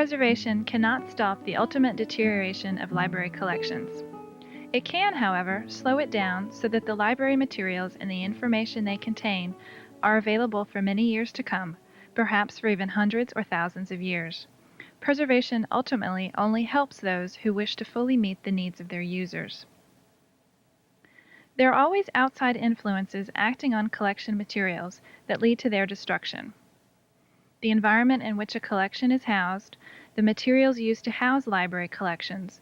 preservation cannot stop the ultimate deterioration of library collections. It can, however, slow it down so that the library materials and the information they contain are available for many years to come, perhaps for even hundreds or thousands of years. Preservation ultimately only helps those who wish to fully meet the needs of their users. There are always outside influences acting on collection materials that lead to their destruction. The environment in which a collection is housed, the materials used to house library collections,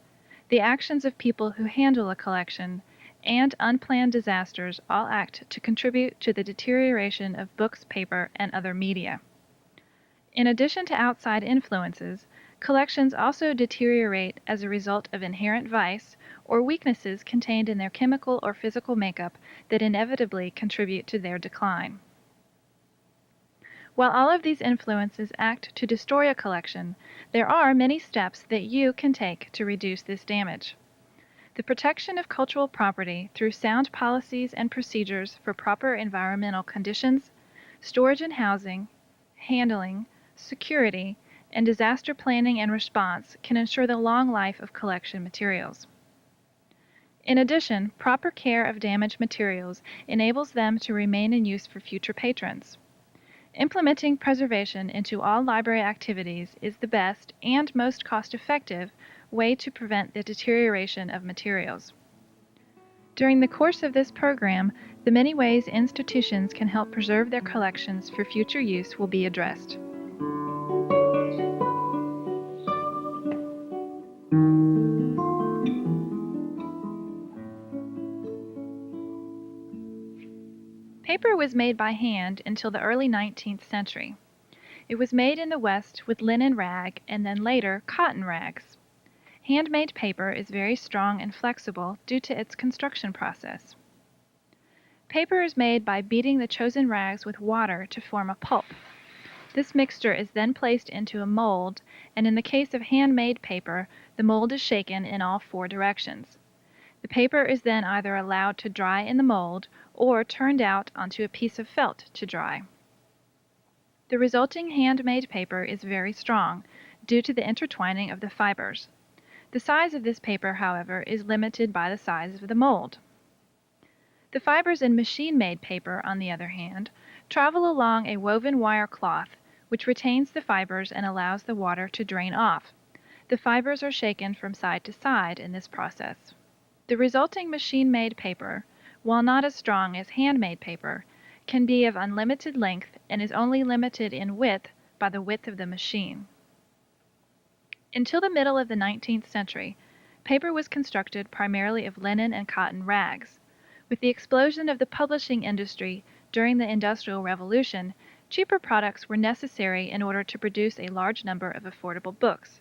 the actions of people who handle a collection, and unplanned disasters all act to contribute to the deterioration of books, paper, and other media. In addition to outside influences, collections also deteriorate as a result of inherent vice or weaknesses contained in their chemical or physical makeup that inevitably contribute to their decline. While all of these influences act to destroy a collection, there are many steps that you can take to reduce this damage. The protection of cultural property through sound policies and procedures for proper environmental conditions, storage and housing, handling, security, and disaster planning and response can ensure the long life of collection materials. In addition, proper care of damaged materials enables them to remain in use for future patrons. Implementing preservation into all library activities is the best and most cost-effective way to prevent the deterioration of materials. During the course of this program, the many ways institutions can help preserve their collections for future use will be addressed. Paper was made by hand until the early 19th century. It was made in the West with linen rag and then later cotton rags. Handmade paper is very strong and flexible due to its construction process. Paper is made by beating the chosen rags with water to form a pulp. This mixture is then placed into a mold, and in the case of handmade paper, the mold is shaken in all four directions. The paper is then either allowed to dry in the mold or turned out onto a piece of felt to dry. The resulting handmade paper is very strong due to the intertwining of the fibers. The size of this paper, however, is limited by the size of the mold. The fibers in machine-made paper, on the other hand, travel along a woven wire cloth, which retains the fibers and allows the water to drain off. The fibers are shaken from side to side in this process. The resulting machine-made paper, while not as strong as handmade paper, can be of unlimited length and is only limited in width by the width of the machine. Until the middle of the 19th century, paper was constructed primarily of linen and cotton rags. With the explosion of the publishing industry during the Industrial Revolution, cheaper products were necessary in order to produce a large number of affordable books.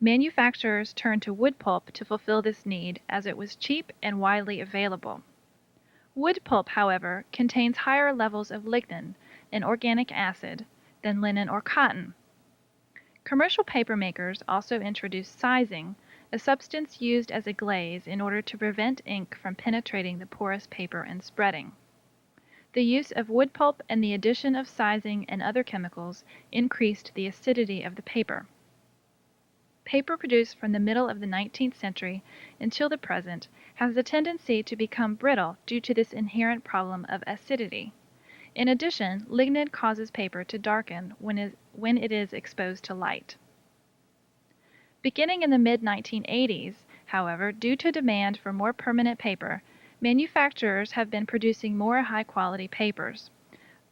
Manufacturers turned to wood pulp to fulfill this need as it was cheap and widely available. Wood pulp, however, contains higher levels of lignin, an organic acid, than linen or cotton. Commercial paper makers also introduced sizing, a substance used as a glaze in order to prevent ink from penetrating the porous paper and spreading. The use of wood pulp and the addition of sizing and other chemicals increased the acidity of the paper. Paper produced from the middle of the 19th century until the present has a tendency to become brittle due to this inherent problem of acidity. In addition, lignin causes paper to darken when it is exposed to light. Beginning in the mid-1980s, however, due to demand for more permanent paper, manufacturers have been producing more high-quality papers.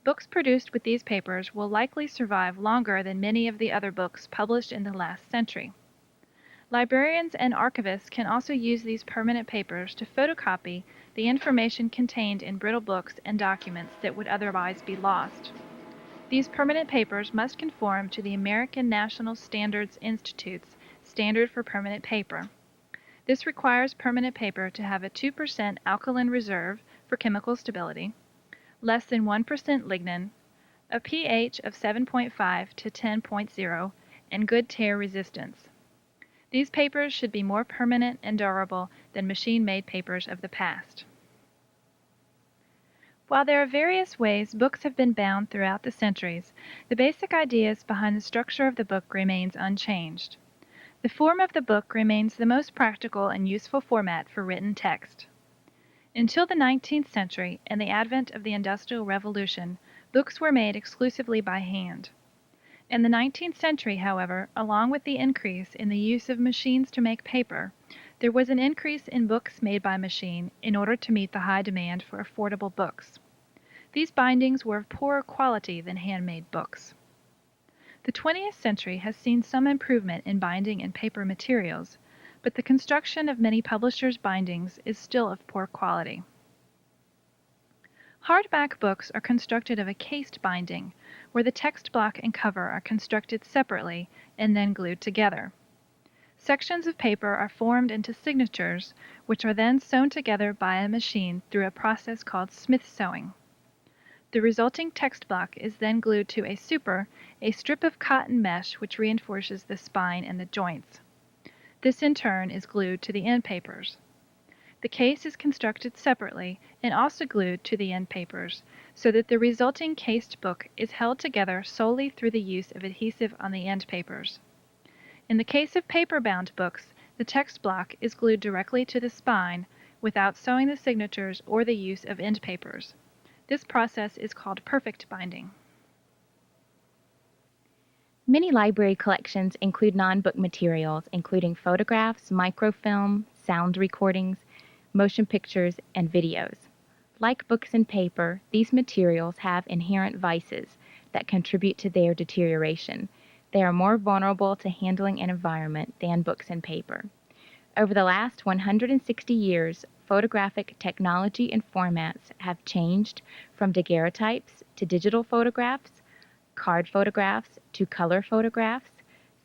Books produced with these papers will likely survive longer than many of the other books published in the last century. Librarians and archivists can also use these permanent papers to photocopy the information contained in brittle books and documents that would otherwise be lost. These permanent papers must conform to the American National Standards Institute's standard for permanent paper. This requires permanent paper to have a 2% alkaline reserve for chemical stability, less than 1% lignin, a pH of 7.5 to 10.0, and good tear resistance. These papers should be more permanent and durable than machine-made papers of the past. While there are various ways books have been bound throughout the centuries, the basic ideas behind the structure of the book remains unchanged. The form of the book remains the most practical and useful format for written text. Until the 19th century and the advent of the Industrial Revolution, books were made exclusively by hand. In the 19th century, however, along with the increase in the use of machines to make paper, there was an increase in books made by machine in order to meet the high demand for affordable books. These bindings were of poorer quality than handmade books. The 20th century has seen some improvement in binding and paper materials, but the construction of many publishers' bindings is still of poor quality. Hardback books are constructed of a cased binding, where the text block and cover are constructed separately and then glued together. Sections of paper are formed into signatures, which are then sewn together by a machine through a process called smith sewing. The resulting text block is then glued to a super, a strip of cotton mesh which reinforces the spine and the joints. This in turn is glued to the end papers. The case is constructed separately and also glued to the end papers, so that the resulting cased book is held together solely through the use of adhesive on the end papers. In the case of paper-bound books, the text block is glued directly to the spine without sewing the signatures or the use of end papers. This process is called perfect binding. Many library collections include non-book materials, including photographs, microfilm, sound recordings, motion pictures, and videos. Like books and paper, these materials have inherent vices that contribute to their deterioration. They are more vulnerable to handling an environment than books and paper. Over the last 160 years, photographic technology and formats have changed from daguerreotypes to digital photographs, card photographs to color photographs,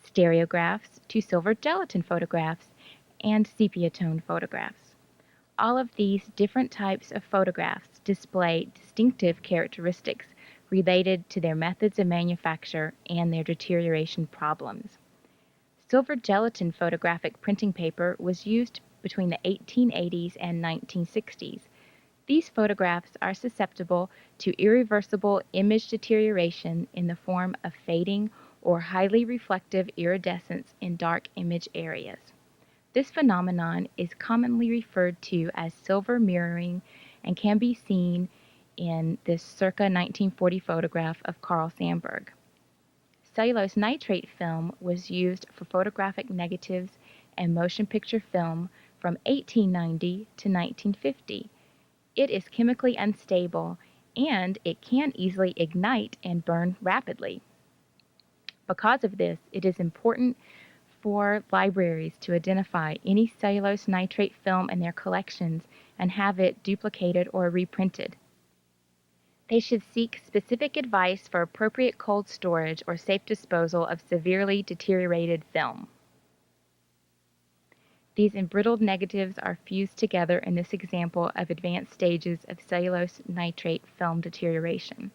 stereographs to silver gelatin photographs, and sepia tone photographs. All of these different types of photographs display distinctive characteristics related to their methods of manufacture and their deterioration problems. Silver gelatin photographic printing paper was used between the 1880s and 1960s. These photographs are susceptible to irreversible image deterioration in the form of fading or highly reflective iridescence in dark image areas. This phenomenon is commonly referred to as silver mirroring and can be seen in this circa 1940 photograph of Carl Sandburg. Cellulose nitrate film was used for photographic negatives and motion picture film from 1890 to 1950. It is chemically unstable and it can easily ignite and burn rapidly. Because of this, it is important for libraries to identify any cellulose nitrate film in their collections and have it duplicated or reprinted. They should seek specific advice for appropriate cold storage or safe disposal of severely deteriorated film. These embrittled negatives are fused together in this example of advanced stages of cellulose nitrate film deterioration.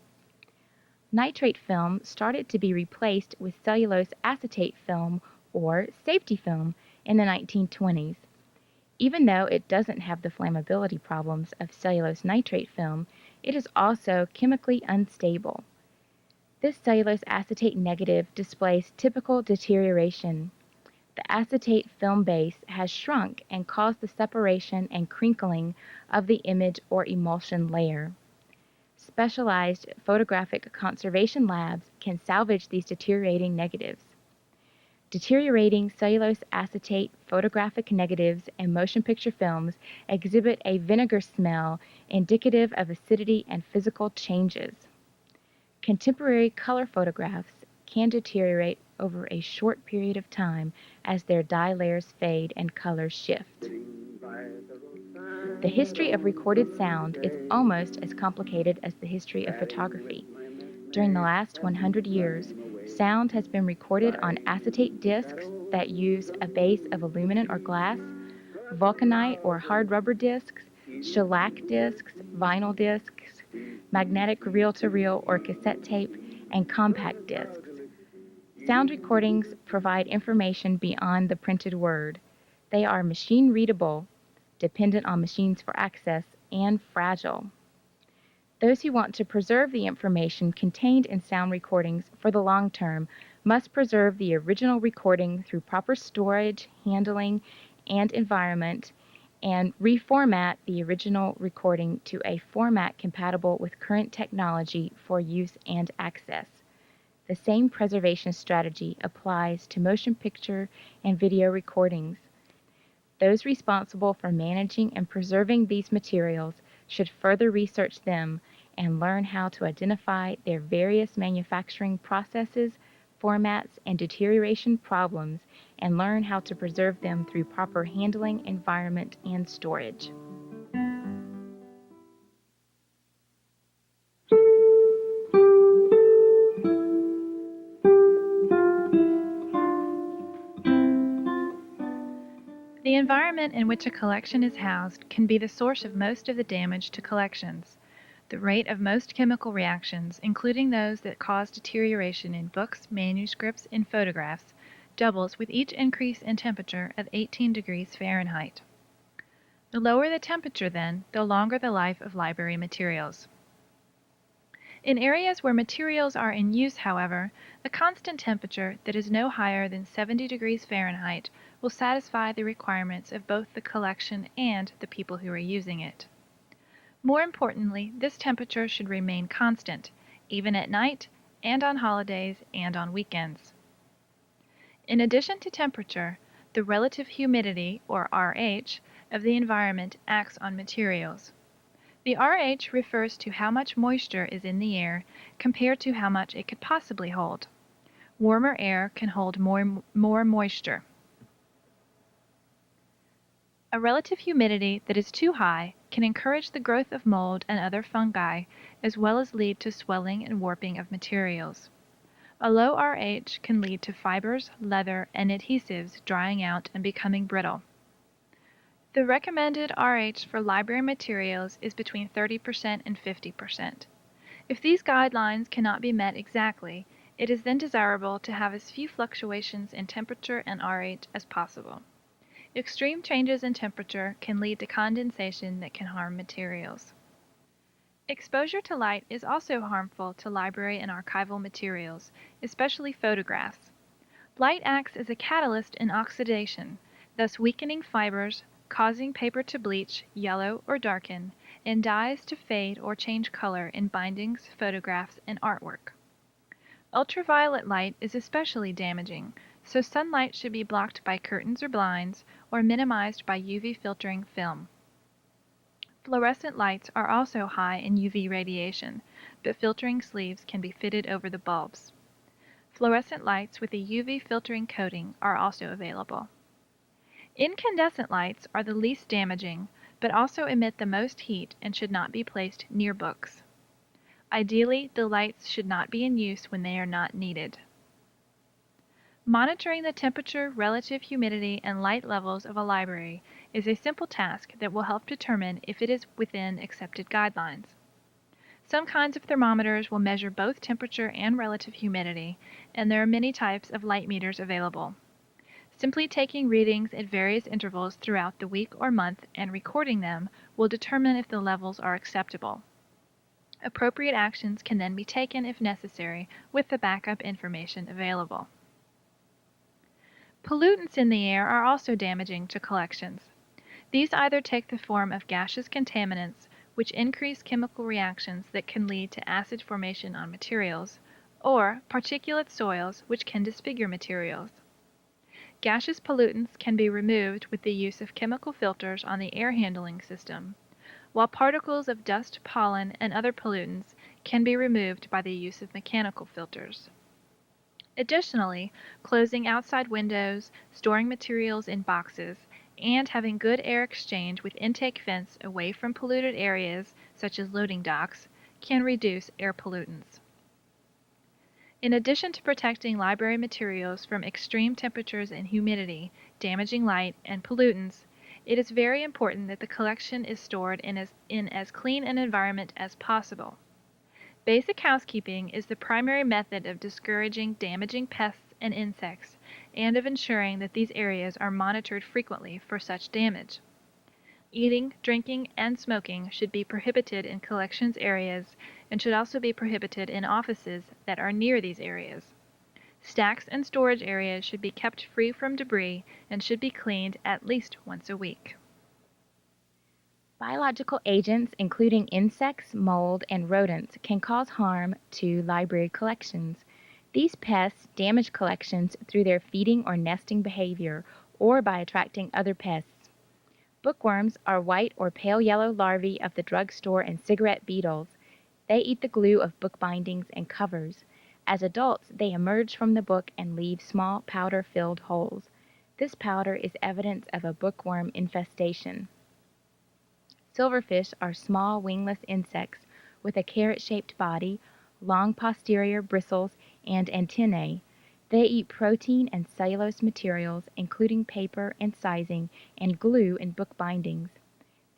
Nitrate film started to be replaced with cellulose acetate film or safety film in the 1920s. Even though it doesn't have the flammability problems of cellulose nitrate film, it is also chemically unstable. This cellulose acetate negative displays typical deterioration. The acetate film base has shrunk and caused the separation and crinkling of the image or emulsion layer. Specialized photographic conservation labs can salvage these deteriorating negatives. Deteriorating cellulose acetate photographic negatives and motion picture films exhibit a vinegar smell indicative of acidity and physical changes. Contemporary color photographs can deteriorate over a short period of time as their dye layers fade and colors shift. The history of recorded sound is almost as complicated as the history of photography. During the last 100 years, sound has been recorded on acetate discs that use a base of aluminum or glass, vulcanite or hard rubber discs, shellac discs, vinyl discs, magnetic reel-to-reel or cassette tape, and compact discs. Sound recordings provide information beyond the printed word. They are machine readable, dependent on machines for access, and fragile. Those who want to preserve the information contained in sound recordings for the long term must preserve the original recording through proper storage, handling, and environment, and reformat the original recording to a format compatible with current technology for use and access. The same preservation strategy applies to motion picture and video recordings. Those responsible for managing and preserving these materials should further research them and learn how to identify their various manufacturing processes, formats, and deterioration problems, and learn how to preserve them through proper handling, environment, and storage. The environment in which a collection is housed can be the source of most of the damage to collections. The rate of most chemical reactions, including those that cause deterioration in books, manuscripts, and photographs, doubles with each increase in temperature of 18 degrees Fahrenheit. The lower the temperature, then, the longer the life of library materials. In areas where materials are in use, however, a constant temperature that is no higher than 70 degrees Fahrenheit will satisfy the requirements of both the collection and the people who are using it. More importantly, this temperature should remain constant, even at night and on holidays and on weekends. In addition to temperature, the relative humidity, or RH, of the environment acts on materials. The RH refers to how much moisture is in the air compared to how much it could possibly hold. Warmer air can hold more moisture. A relative humidity that is too high can encourage the growth of mold and other fungi, as well as lead to swelling and warping of materials. A low RH can lead to fibers, leather, and adhesives drying out and becoming brittle. The recommended RH for library materials is between 30% and 50%. If these guidelines cannot be met exactly, it is then desirable to have as few fluctuations in temperature and RH as possible. Extreme changes in temperature can lead to condensation that can harm materials. Exposure to light is also harmful to library and archival materials, especially photographs. Light acts as a catalyst in oxidation, thus weakening fibers, causing paper to bleach, yellow, or darken, and dyes to fade or change color in bindings, photographs, and artwork. Ultraviolet light is especially damaging, so sunlight should be blocked by curtains or blinds or minimized by UV filtering film. Fluorescent lights are also high in UV radiation, but filtering sleeves can be fitted over the bulbs. Fluorescent lights with a UV filtering coating are also available. Incandescent lights are the least damaging, but also emit the most heat and should not be placed near books. Ideally, the lights should not be in use when they are not needed. Monitoring the temperature, relative humidity, and light levels of a library is a simple task that will help determine if it is within accepted guidelines. Some kinds of thermometers will measure both temperature and relative humidity, and there are many types of light meters available. Simply taking readings at various intervals throughout the week or month and recording them will determine if the levels are acceptable. Appropriate actions can then be taken if necessary with the backup information available. Pollutants in the air are also damaging to collections. These either take the form of gaseous contaminants, which increase chemical reactions that can lead to acid formation on materials, or particulate soils, which can disfigure materials. Gaseous pollutants can be removed with the use of chemical filters on the air handling system, while particles of dust, pollen, and other pollutants can be removed by the use of mechanical filters. Additionally, closing outside windows, storing materials in boxes, and having good air exchange with intake vents away from polluted areas, such as loading docks, can reduce air pollutants. In addition to protecting library materials from extreme temperatures and humidity, damaging light, and pollutants, it is very important that the collection is stored in as clean an environment as possible. Basic housekeeping is the primary method of discouraging damaging pests and insects, and of ensuring that these areas are monitored frequently for such damage. Eating, drinking, and smoking should be prohibited in collections areas and should also be prohibited in offices that are near these areas. Stacks and storage areas should be kept free from debris and should be cleaned at least once a week. Biological agents, including insects, mold, and rodents, can cause harm to library collections. These pests damage collections through their feeding or nesting behavior or by attracting other pests. Bookworms are white or pale yellow larvae of the drugstore and cigarette beetles. They eat the glue of book bindings and covers. As adults, they emerge from the book and leave small powder-filled holes. This powder is evidence of a bookworm infestation. Silverfish are small wingless insects with a carrot-shaped body, long posterior bristles, and antennae. They eat protein and cellulose materials, including paper and sizing, and glue in book bindings.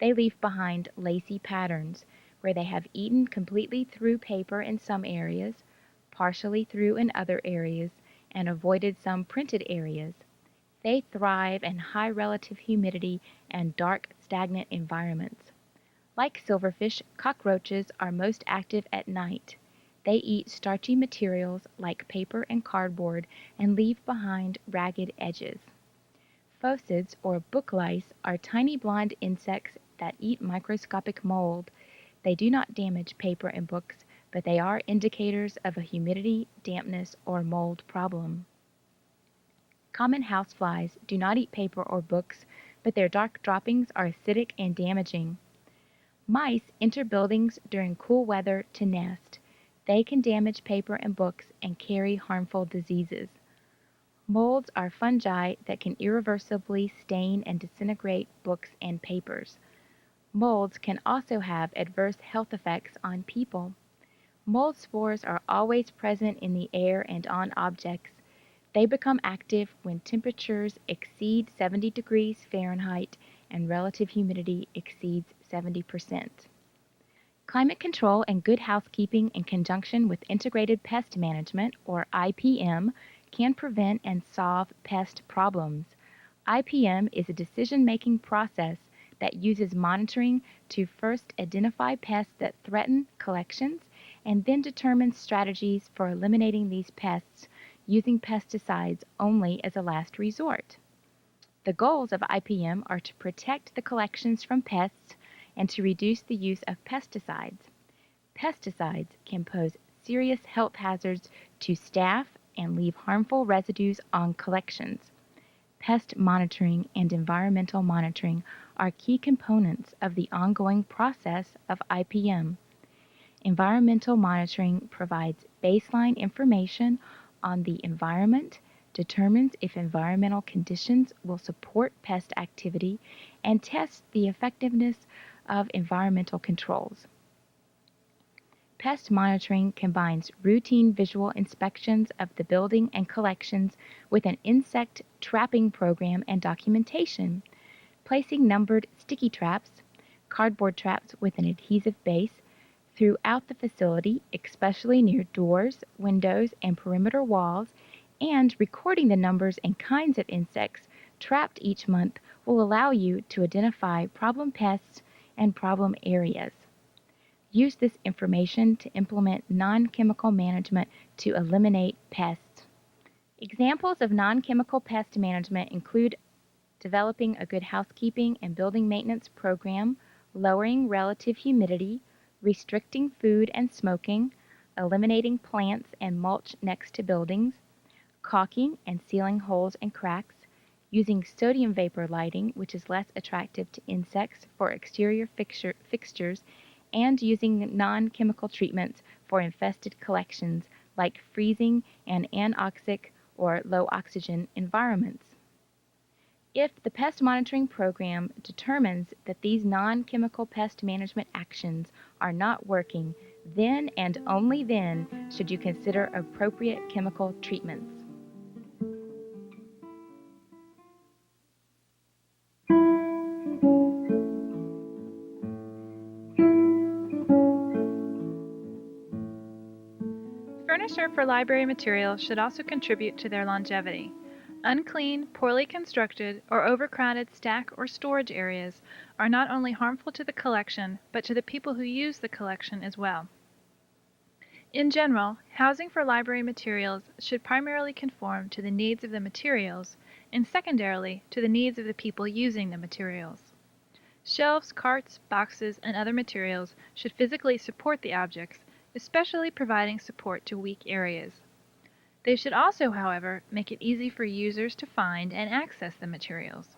They leave behind lacy patterns, where they have eaten completely through paper in some areas, partially through in other areas, and avoided some printed areas. They thrive in high relative humidity and dark, stagnant environments. Like silverfish, cockroaches are most active at night. They eat starchy materials like paper and cardboard and leave behind ragged edges. Phocids, or book lice, are tiny blond insects that eat microscopic mold. They do not damage paper and books, but they are indicators of a humidity, dampness, or mold problem. Common houseflies do not eat paper or books, but their dark droppings are acidic and damaging. Mice enter buildings during cool weather to nest. They can damage paper and books and carry harmful diseases. Molds are fungi that can irreversibly stain and disintegrate books and papers. Molds can also have adverse health effects on people. Mold spores are always present in the air and on objects. They become active when temperatures exceed 70 degrees Fahrenheit and relative humidity exceeds 70%. Climate control and good housekeeping in conjunction with integrated pest management, or IPM, can prevent and solve pest problems. IPM is a decision-making process that uses monitoring to first identify pests that threaten collections and then determines strategies for eliminating these pests using pesticides only as a last resort. The goals of IPM are to protect the collections from pests and to reduce the use of pesticides. Pesticides can pose serious health hazards to staff and leave harmful residues on collections. Pest monitoring and environmental monitoring are key components of the ongoing process of IPM. Environmental monitoring provides baseline information on the environment, determines if environmental conditions will support pest activity, and tests the effectiveness of environmental controls. Pest monitoring combines routine visual inspections of the building and collections with an insect trapping program and documentation, placing numbered sticky traps, cardboard traps with an adhesive base, throughout the facility, especially near doors, windows, and perimeter walls, and recording the numbers and kinds of insects trapped each month will allow you to identify problem pests and problem areas. Use this information to implement non-chemical management to eliminate pests. Examples of non-chemical pest management include developing a good housekeeping and building maintenance program, lowering relative humidity, restricting food and smoking, eliminating plants and mulch next to buildings, caulking and sealing holes and cracks, using sodium vapor lighting, which is less attractive to insects, for exterior fixtures, and using non-chemical treatments for infested collections like freezing and anoxic or low oxygen environments. If the pest monitoring program determines that these non-chemical pest management actions are not working, then and only then should you consider appropriate chemical treatments. Furniture for library materials should also contribute to their longevity. Unclean, poorly constructed, or overcrowded stack or storage areas are not only harmful to the collection, but to the people who use the collection as well. In general, housing for library materials should primarily conform to the needs of the materials and secondarily to the needs of the people using the materials. Shelves, carts, boxes, and other materials should physically support the objects, especially providing support to weak areas. They should also, however, make it easy for users to find and access the materials.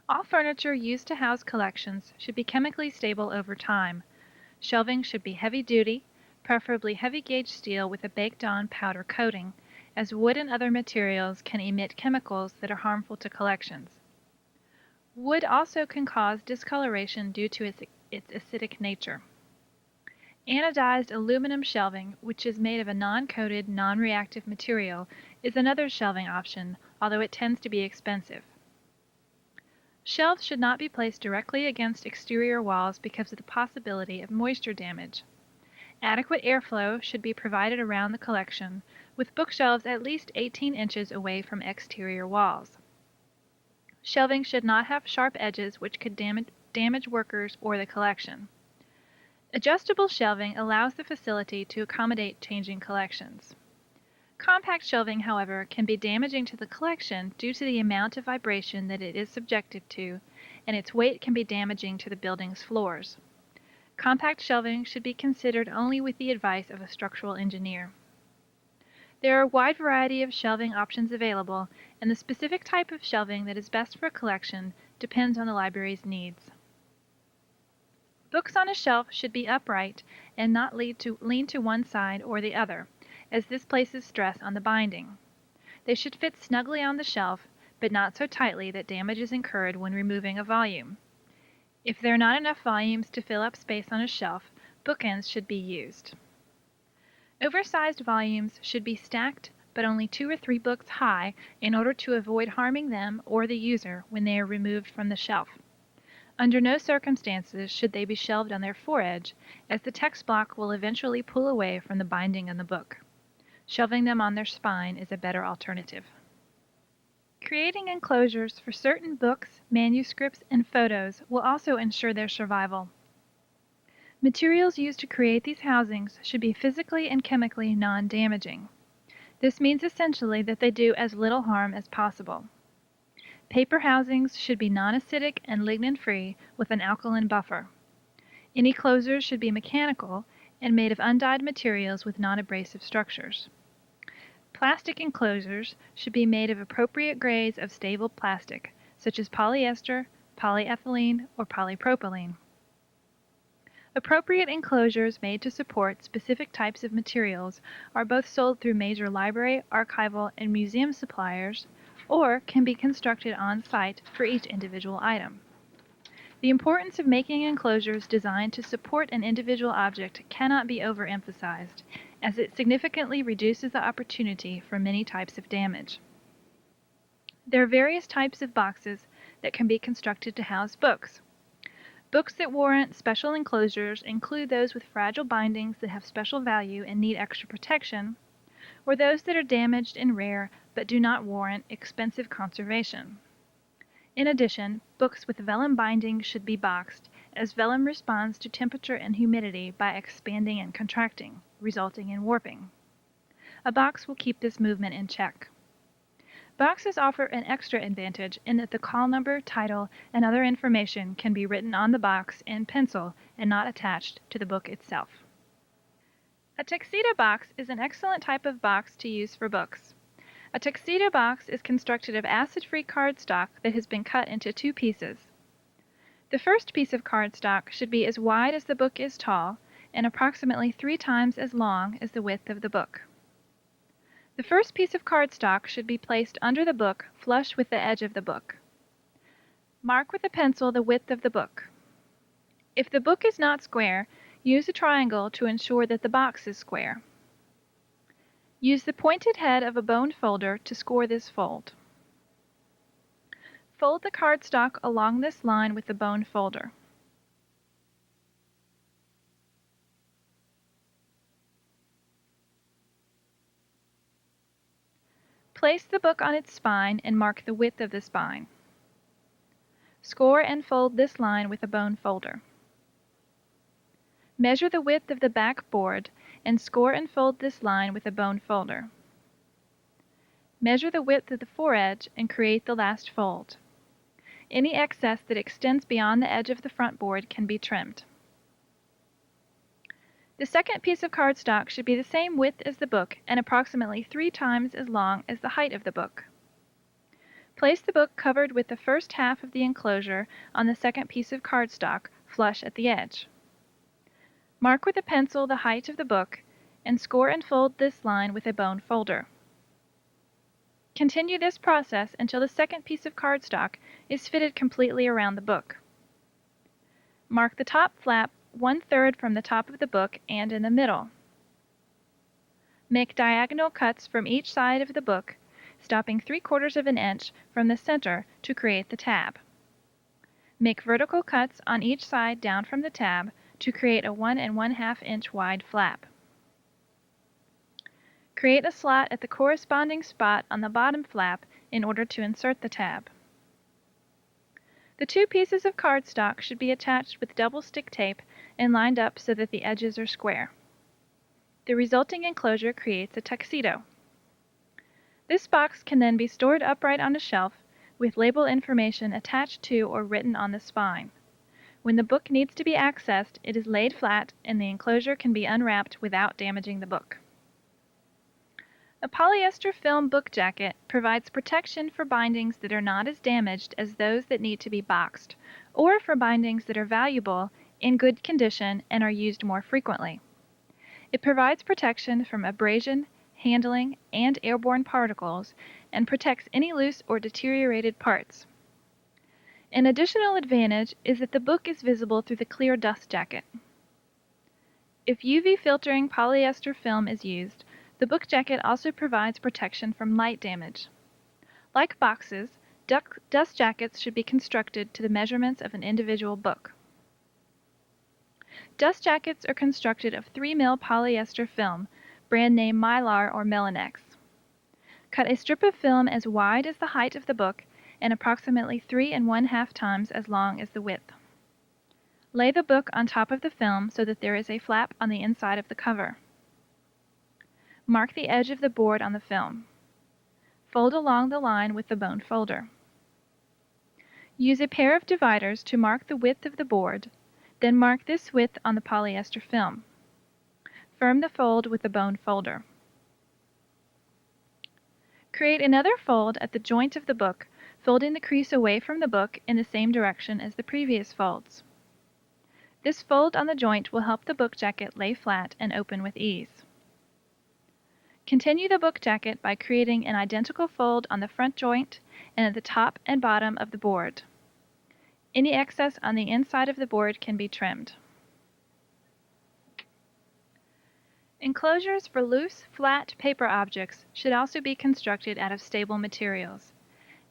All furniture used to house collections should be chemically stable over time. Shelving should be heavy-duty, preferably heavy-gauge steel with a baked-on powder coating, as wood and other materials can emit chemicals that are harmful to collections. Wood also can cause discoloration due to its acidic nature. Anodized aluminum shelving, which is made of a non-coated, non-reactive material, is another shelving option, although it tends to be expensive. Shelves should not be placed directly against exterior walls because of the possibility of moisture damage. Adequate airflow should be provided around the collection, with bookshelves at least 18 inches away from exterior walls. Shelving should not have sharp edges which could damage workers or the collection. Adjustable shelving allows the facility to accommodate changing collections. Compact shelving, however, can be damaging to the collection due to the amount of vibration that it is subjected to, and its weight can be damaging to the building's floors. Compact shelving should be considered only with the advice of a structural engineer. There are a wide variety of shelving options available, and the specific type of shelving that is best for a collection depends on the library's needs. Books on a shelf should be upright and not lean to one side or the other, as this places stress on the binding. They should fit snugly on the shelf, but not so tightly that damage is incurred when removing a volume. If there are not enough volumes to fill up space on a shelf, bookends should be used. Oversized volumes should be stacked, but only 2 or 3 books high in order to avoid harming them or the user when they are removed from the shelf. Under no circumstances should they be shelved on their foredge, as the text block will eventually pull away from the binding on the book. Shelving them on their spine is a better alternative. Creating enclosures for certain books, manuscripts, and photos will also ensure their survival. Materials used to create these housings should be physically and chemically non-damaging. This means essentially that they do as little harm as possible. Paper housings should be non-acidic and lignin-free with an alkaline buffer. Any closures should be mechanical and made of undyed materials with non-abrasive structures. Plastic enclosures should be made of appropriate grades of stable plastic, such as polyester, polyethylene, or polypropylene. Appropriate enclosures made to support specific types of materials are both sold through major library, archival, and museum suppliers, or can be constructed on-site for each individual item. The importance of making enclosures designed to support an individual object cannot be overemphasized, as it significantly reduces the opportunity for many types of damage. There are various types of boxes that can be constructed to house books. Books that warrant special enclosures include those with fragile bindings that have special value and need extra protection, or those that are damaged and rare but do not warrant expensive conservation. In addition, books with vellum binding should be boxed, as vellum responds to temperature and humidity by expanding and contracting, resulting in warping. A box will keep this movement in check. Boxes offer an extra advantage in that the call number, title, and other information can be written on the box in pencil and not attached to the book itself. A tuxedo box is an excellent type of box to use for books. A tuxedo box is constructed of acid-free cardstock that has been cut into 2 pieces. The first piece of cardstock should be as wide as the book is tall and approximately 3 times as long as the width of the book. The first piece of cardstock should be placed under the book flush with the edge of the book. Mark with a pencil the width of the book. If the book is not square, use a triangle to ensure that the box is square. Use the pointed head of a bone folder to score this fold. Fold the cardstock along this line with the bone folder. Place the book on its spine and mark the width of the spine. Score and fold this line with a bone folder. Measure the width of the back board and score and fold this line with a bone folder. Measure the width of the foredge and create the last fold. Any excess that extends beyond the edge of the front board can be trimmed. The second piece of cardstock should be the same width as the book and approximately 3 times as long as the height of the book. Place the book covered with the first half of the enclosure on the second piece of cardstock, flush at the edge. Mark with a pencil the height of the book and score and fold this line with a bone folder. Continue this process until the second piece of cardstock is fitted completely around the book. Mark the top flap 1/3 from the top of the book and in the middle. Make diagonal cuts from each side of the book, stopping 3/4 of an inch from the center to create the tab. Make vertical cuts on each side down from the tab to create a 1 1/2 inch wide flap. Create a slot at the corresponding spot on the bottom flap in order to insert the tab. The 2 pieces of cardstock should be attached with double stick tape and lined up so that the edges are square. The resulting enclosure creates a tuxedo. This box can then be stored upright on a shelf with label information attached to or written on the spine. When the book needs to be accessed, it is laid flat and the enclosure can be unwrapped without damaging the book. A polyester film book jacket provides protection for bindings that are not as damaged as those that need to be boxed, or for bindings that are valuable, in good condition, and are used more frequently. It provides protection from abrasion, handling, and airborne particles, and protects any loose or deteriorated parts. An additional advantage is that the book is visible through the clear dust jacket. If UV filtering polyester film is used, the book jacket also provides protection from light damage. Like boxes, dust jackets should be constructed to the measurements of an individual book. Dust jackets are constructed of 3 mil polyester film, brand name Mylar or Melanex. Cut a strip of film as wide as the height of the book and approximately 3 1/2 times as long as the width. Lay the book on top of the film so that there is a flap on the inside of the cover. Mark the edge of the board on the film. Fold along the line with the bone folder. Use a pair of dividers to mark the width of the board, then mark this width on the polyester film. Firm the fold with the bone folder. Create another fold at the joint of the book, folding the crease away from the book in the same direction as the previous folds. This fold on the joint will help the book jacket lay flat and open with ease. Continue the book jacket by creating an identical fold on the front joint and at the top and bottom of the board. Any excess on the inside of the board can be trimmed. Enclosures for loose, flat paper objects should also be constructed out of stable materials.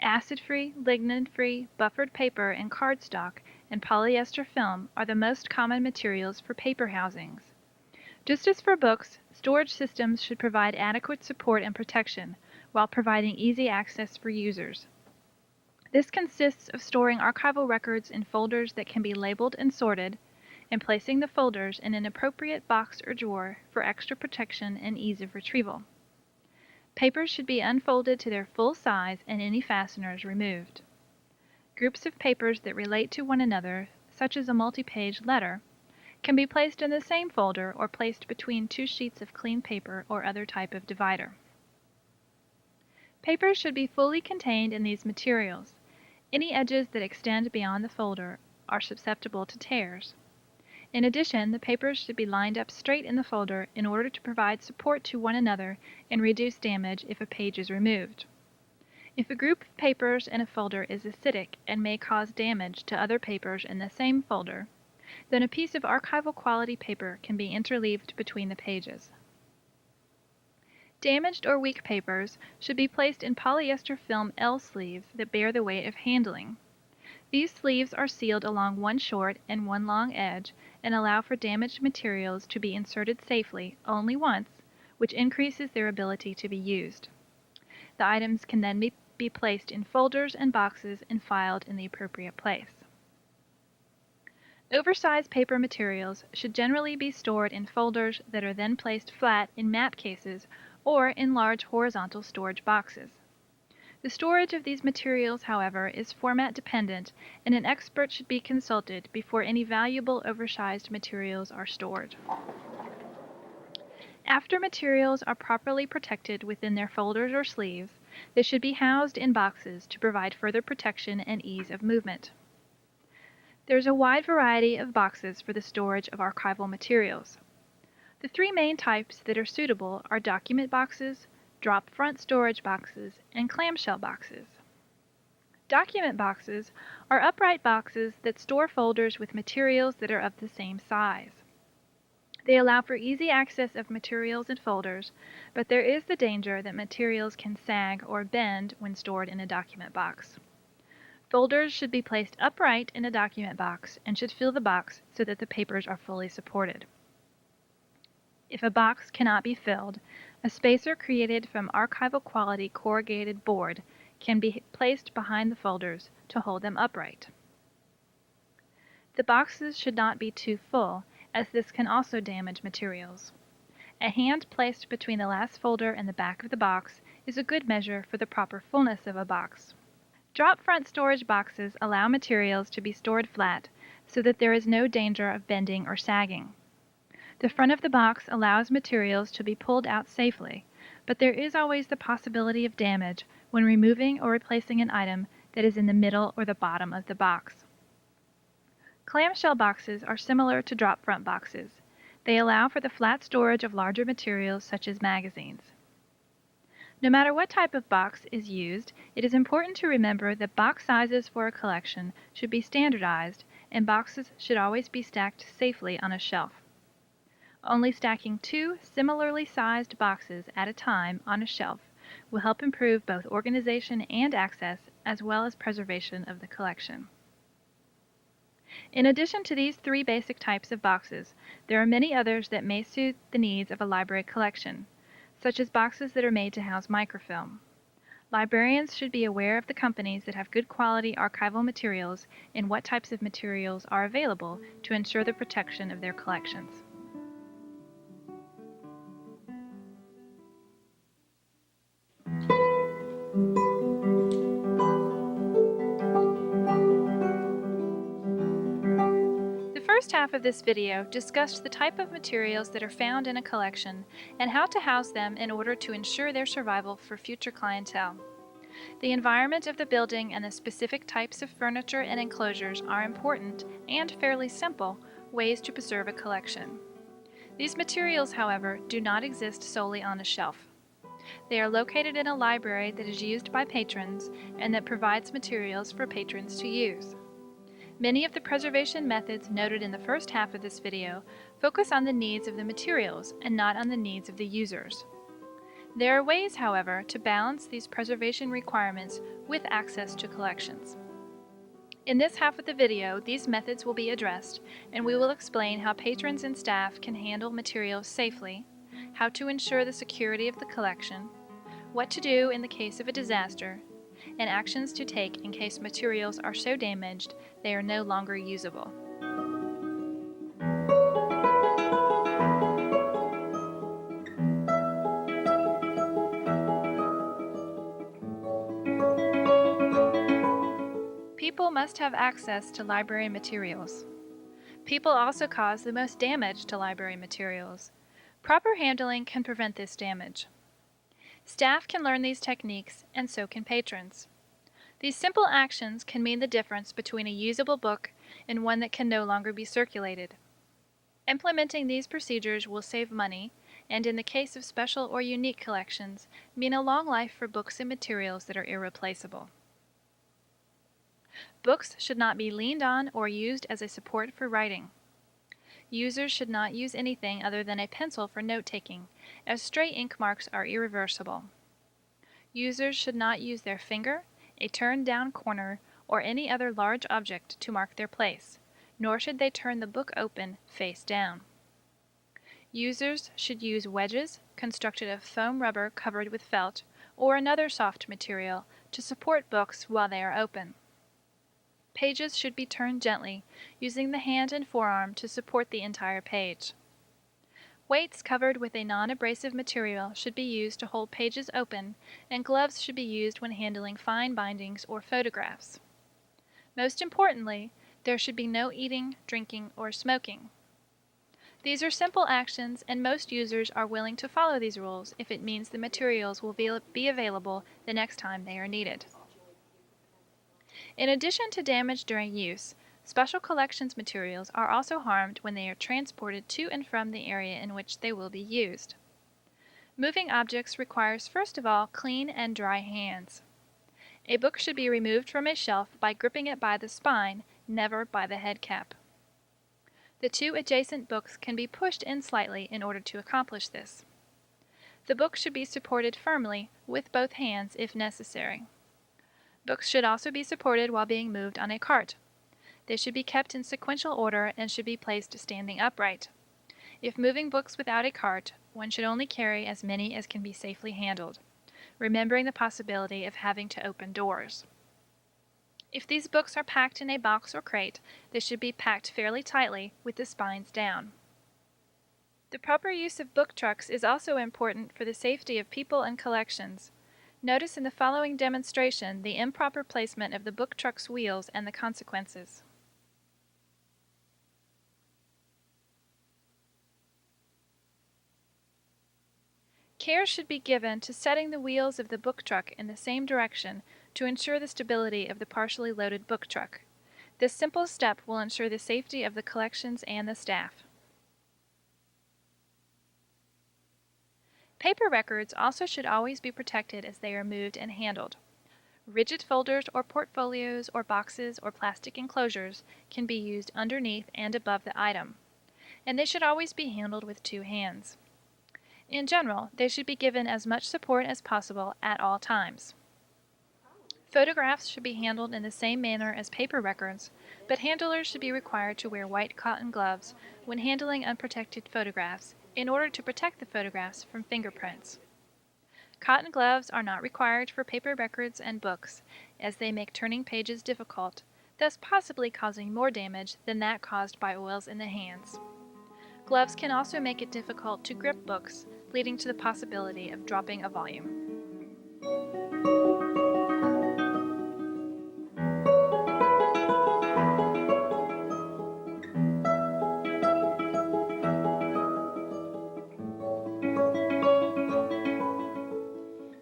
Acid-free, lignin-free, buffered paper and cardstock and polyester film are the most common materials for paper housings. Just as for books, storage systems should provide adequate support and protection while providing easy access for users. This consists of storing archival records in folders that can be labeled and sorted, and placing the folders in an appropriate box or drawer for extra protection and ease of retrieval. Papers should be unfolded to their full size and any fasteners removed. Groups of papers that relate to one another, such as a multi-page letter, can be placed in the same folder or placed between 2 sheets of clean paper or other type of divider. Papers should be fully contained in these materials. Any edges that extend beyond the folder are susceptible to tears. In addition, the papers should be lined up straight in the folder in order to provide support to one another and reduce damage if a page is removed. If a group of papers in a folder is acidic and may cause damage to other papers in the same folder, then a piece of archival quality paper can be interleaved between the pages. Damaged or weak papers should be placed in polyester film L sleeves that bear the weight of handling. These sleeves are sealed along one short and one long edge and allow for damaged materials to be inserted safely only once, which increases their ability to be used. The items can then be placed in folders and boxes and filed in the appropriate place. Oversized paper materials should generally be stored in folders that are then placed flat in map cases or in large horizontal storage boxes. The storage of these materials, however, is format dependent, and an expert should be consulted before any valuable oversized materials are stored. After materials are properly protected within their folders or sleeves, they should be housed in boxes to provide further protection and ease of movement. There is a wide variety of boxes for the storage of archival materials. The three main types that are suitable are document boxes, drop front storage boxes, and clamshell boxes. Document boxes are upright boxes that store folders with materials that are of the same size. They allow for easy access of materials and folders, but there is the danger that materials can sag or bend when stored in a document box. Folders should be placed upright in a document box and should fill the box so that the papers are fully supported. If a box cannot be filled, a spacer created from archival quality corrugated board can be placed behind the folders to hold them upright. The boxes should not be too full, as this can also damage materials. A hand placed between the last folder and the back of the box is a good measure for the proper fullness of a box. Drop front storage boxes allow materials to be stored flat so that there is no danger of bending or sagging. The front of the box allows materials to be pulled out safely, but there is always the possibility of damage when removing or replacing an item that is in the middle or the bottom of the box. Clamshell boxes are similar to drop front boxes. They allow for the flat storage of larger materials such as magazines. No matter what type of box is used, it is important to remember that box sizes for a collection should be standardized and boxes should always be stacked safely on a shelf. Only stacking two similarly sized boxes at a time on a shelf will help improve both organization and access, as well as preservation of the collection. In addition to these three basic types of boxes, there are many others that may suit the needs of a library collection, such as boxes that are made to house microfilm. Librarians should be aware of the companies that have good quality archival materials and what types of materials are available to ensure the protection of their collections. The first half of this video discussed the type of materials that are found in a collection and how to house them in order to ensure their survival for future clientele. The environment of the building and the specific types of furniture and enclosures are important and fairly simple ways to preserve a collection. These materials, however, do not exist solely on a shelf. They are located in a library that is used by patrons and that provides materials for patrons to use. Many of the preservation methods noted in the first half of this video focus on the needs of the materials and not on the needs of the users. There are ways, however, to balance these preservation requirements with access to collections. In this half of the video, these methods will be addressed, and we will explain how patrons and staff can handle materials safely, how to ensure the security of the collection, what to do in the case of a disaster, and actions to take in case materials are so damaged they are no longer usable. People must have access to library materials. People also cause the most damage to library materials. Proper handling can prevent this damage. Staff can learn these techniques, and so can patrons. These simple actions can mean the difference between a usable book and one that can no longer be circulated. Implementing these procedures will save money, and in the case of special or unique collections, mean a long life for books and materials that are irreplaceable. Books should not be leaned on or used as a support for writing. Users should not use anything other than a pencil for note-taking, as stray ink marks are irreversible. Users should not use their finger, a turned-down corner, or any other large object to mark their place, nor should they turn the book open face down. Users should use wedges constructed of foam rubber covered with felt, or another soft material to support books while they are open. Pages should be turned gently, using the hand and forearm to support the entire page. Weights covered with a non-abrasive material should be used to hold pages open, and gloves should be used when handling fine bindings or photographs. Most importantly, there should be no eating, drinking, or smoking. These are simple actions, and most users are willing to follow these rules if it means the materials will be available the next time they are needed. In addition to damage during use, special collections materials are also harmed when they are transported to and from the area in which they will be used. Moving objects requires first of all clean and dry hands. A book should be removed from a shelf by gripping it by the spine, never by the head cap. The two adjacent books can be pushed in slightly in order to accomplish this. The book should be supported firmly with both hands if necessary. Books should also be supported while being moved on a cart. They should be kept in sequential order and should be placed standing upright. If moving books without a cart, one should only carry as many as can be safely handled, remembering the possibility of having to open doors. If these books are packed in a box or crate, they should be packed fairly tightly with the spines down. The proper use of book trucks is also important for the safety of people and collections. Notice in the following demonstration the improper placement of the book truck's wheels and the consequences. Care should be given to setting the wheels of the book truck in the same direction to ensure the stability of the partially loaded book truck. This simple step will ensure the safety of the collections and the staff. Paper records also should always be protected as they are moved and handled. Rigid folders or portfolios or boxes or plastic enclosures can be used underneath and above the item, and they should always be handled with two hands. In general, they should be given as much support as possible at all times. Photographs should be handled in the same manner as paper records, but handlers should be required to wear white cotton gloves when handling unprotected photographs in order to protect the photographs from fingerprints. Cotton gloves are not required for paper records and books, as they make turning pages difficult, thus possibly causing more damage than that caused by oils in the hands. Gloves can also make it difficult to grip books, leading to the possibility of dropping a volume.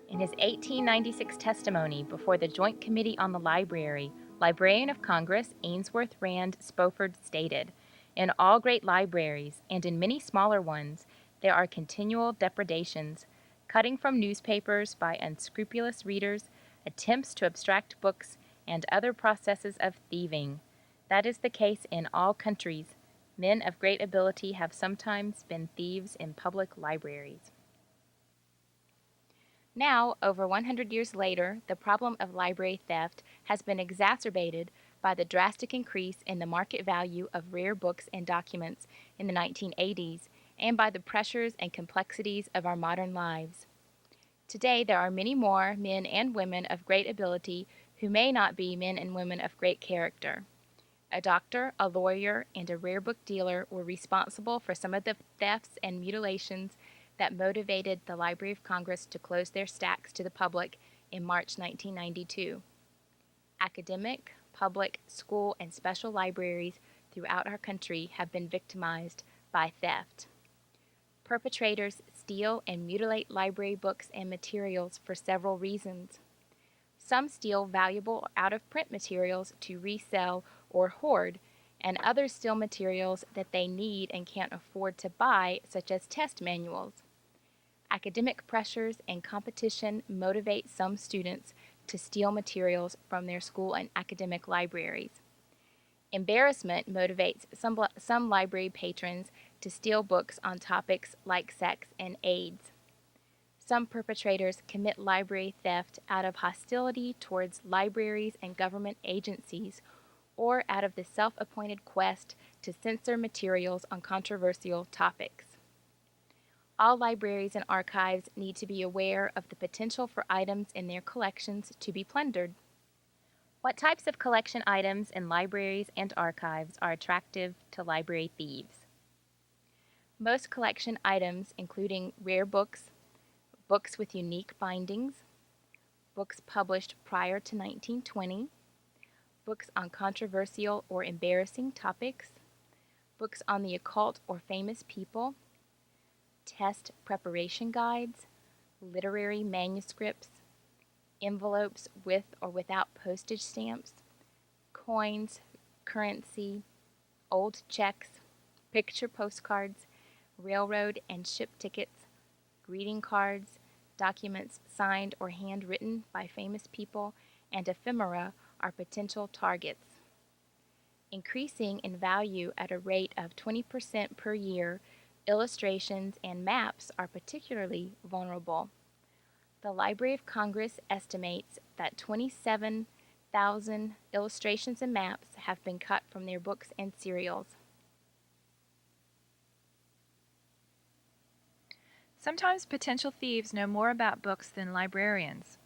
In his 1896 testimony before the Joint Committee on the Library, Librarian of Congress Ainsworth Rand Spofford stated, "In all great libraries, and in many smaller ones, there are continual depredations, cutting from newspapers by unscrupulous readers, attempts to abstract books, and other processes of thieving. That is the case in all countries. Men of great ability have sometimes been thieves in public libraries." Now, over 100 years later, the problem of library theft has been exacerbated by the drastic increase in the market value of rare books and documents in the 1980s and by the pressures and complexities of our modern lives. Today, there are many more men and women of great ability who may not be men and women of great character. A doctor, a lawyer, and a rare book dealer were responsible for some of the thefts and mutilations that motivated the Library of Congress to close their stacks to the public in March 1992. Academic, public, school, and special libraries throughout our country have been victimized by theft. Perpetrators steal and mutilate library books and materials for several reasons. Some steal valuable out-of-print materials to resell or hoard, and others steal materials that they need and can't afford to buy, such as test manuals. Academic pressures and competition motivate some students to steal materials from their school and academic libraries. Embarrassment motivates some library patrons to steal books on topics like sex and AIDS. Some perpetrators commit library theft out of hostility towards libraries and government agencies or out of the self-appointed quest to censor materials on controversial topics. All libraries and archives need to be aware of the potential for items in their collections to be plundered. What types of collection items in libraries and archives are attractive to library thieves? Most collection items, including rare books, books with unique bindings, books published prior to 1920, books on controversial or embarrassing topics, books on the occult or famous people, test preparation guides, literary manuscripts, envelopes with or without postage stamps, coins, currency, old checks, picture postcards, railroad and ship tickets, greeting cards, documents signed or handwritten by famous people, and ephemera are potential targets. Increasing in value at a rate of 20% per year, illustrations and maps are particularly vulnerable. The Library of Congress estimates that 27,000 illustrations and maps have been cut from their books and serials. Sometimes potential thieves know more about books than librarians.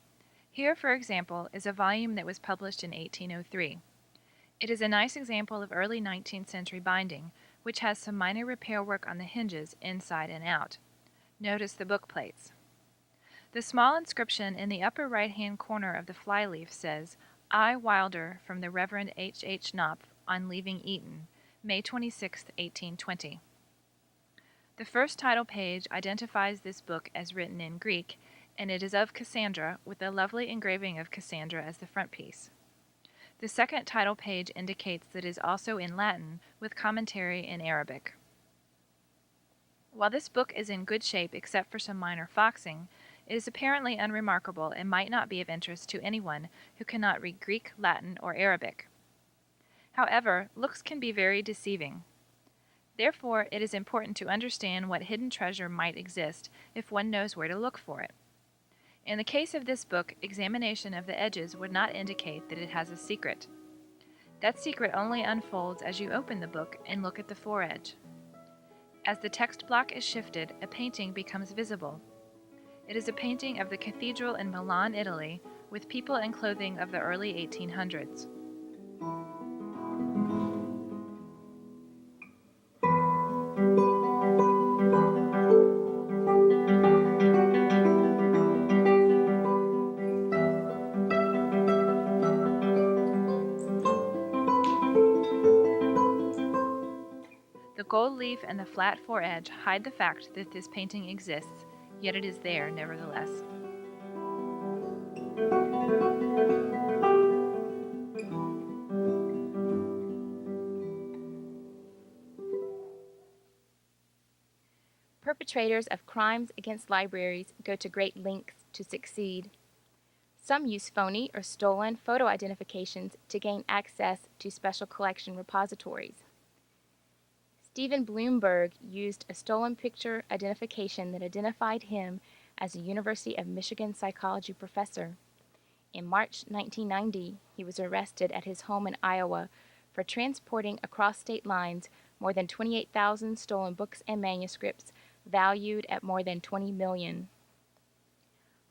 Here, for example, is a volume that was published in 1803. It is a nice example of early 19th century binding, which has some minor repair work on the hinges inside and out. Notice the book plates. The small inscription in the upper right-hand corner of the flyleaf says, I. Wilder, from the Reverend H. H. Knopf, on leaving Eton, May 26, 1820. The first title page identifies this book as written in Greek, and it is of Cassandra, with a lovely engraving of Cassandra as the frontispiece. The second title page indicates that it is also in Latin, with commentary in Arabic. While this book is in good shape except for some minor foxing, it is apparently unremarkable and might not be of interest to anyone who cannot read Greek, Latin, or Arabic. However, looks can be very deceiving. Therefore, it is important to understand what hidden treasure might exist if one knows where to look for it. In the case of this book, examination of the edges would not indicate that it has a secret. That secret only unfolds as you open the book and look at the foredge. As the text block is shifted, a painting becomes visible. It is a painting of the cathedral in Milan, Italy, with people in clothing of the early 1800s. The gold leaf and the flat foredge hide the fact that this painting exists, yet it is there nevertheless. Perpetrators of crimes against libraries go to great lengths to succeed. Some use phony or stolen photo identifications to gain access to special collection repositories. Stephen Bloomberg used a stolen picture identification that identified him as a University of Michigan psychology professor. In March 1990, he was arrested at his home in Iowa for transporting across state lines more than 28,000 stolen books and manuscripts valued at more than $20 million.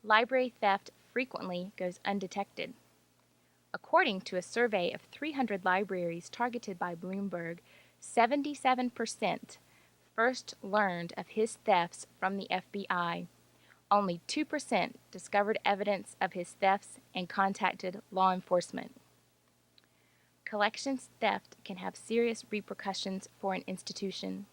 Library theft frequently goes undetected. According to a survey of 300 libraries targeted by Bloomberg, 77% first learned of his thefts from the FBI. Only 2% discovered evidence of his thefts and contacted law enforcement. Collections theft can have serious repercussions for an institution.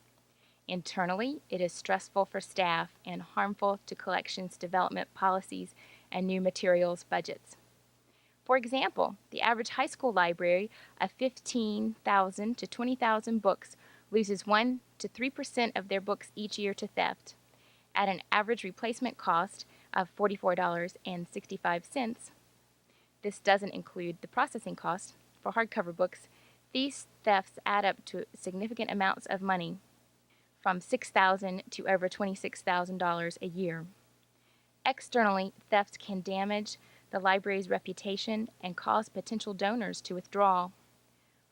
Internally, it is stressful for staff and harmful to collections development policies and new materials budgets. For example, the average high school library of 15,000 to 20,000 books loses 1 to 3% of their books each year to theft. At an average replacement cost of $44.65, this doesn't include the processing cost for hardcover books, these thefts add up to significant amounts of money, from $6,000 to over $26,000 a year. Externally, thefts can damage the library's reputation and cause potential donors to withdraw.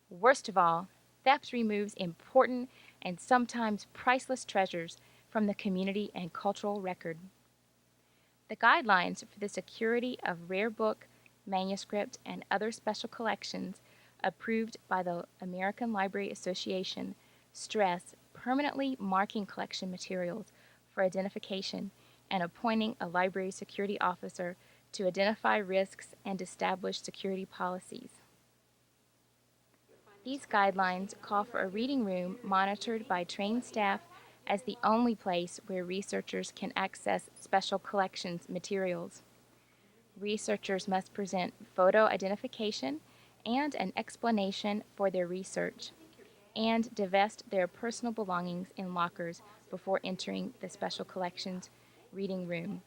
Worst of all, theft removes important and sometimes priceless treasures from the community and cultural record. The guidelines for the security of rare book, manuscript, and other special collections approved by the American Library Association stress permanently marking collection materials for identification and appointing a library security officer to identify risks and establish security policies. These guidelines call for a reading room monitored by trained staff as the only place where researchers can access special collections materials. Researchers must present photo identification and an explanation for their research, and divest their personal belongings in lockers before entering the special collections reading room.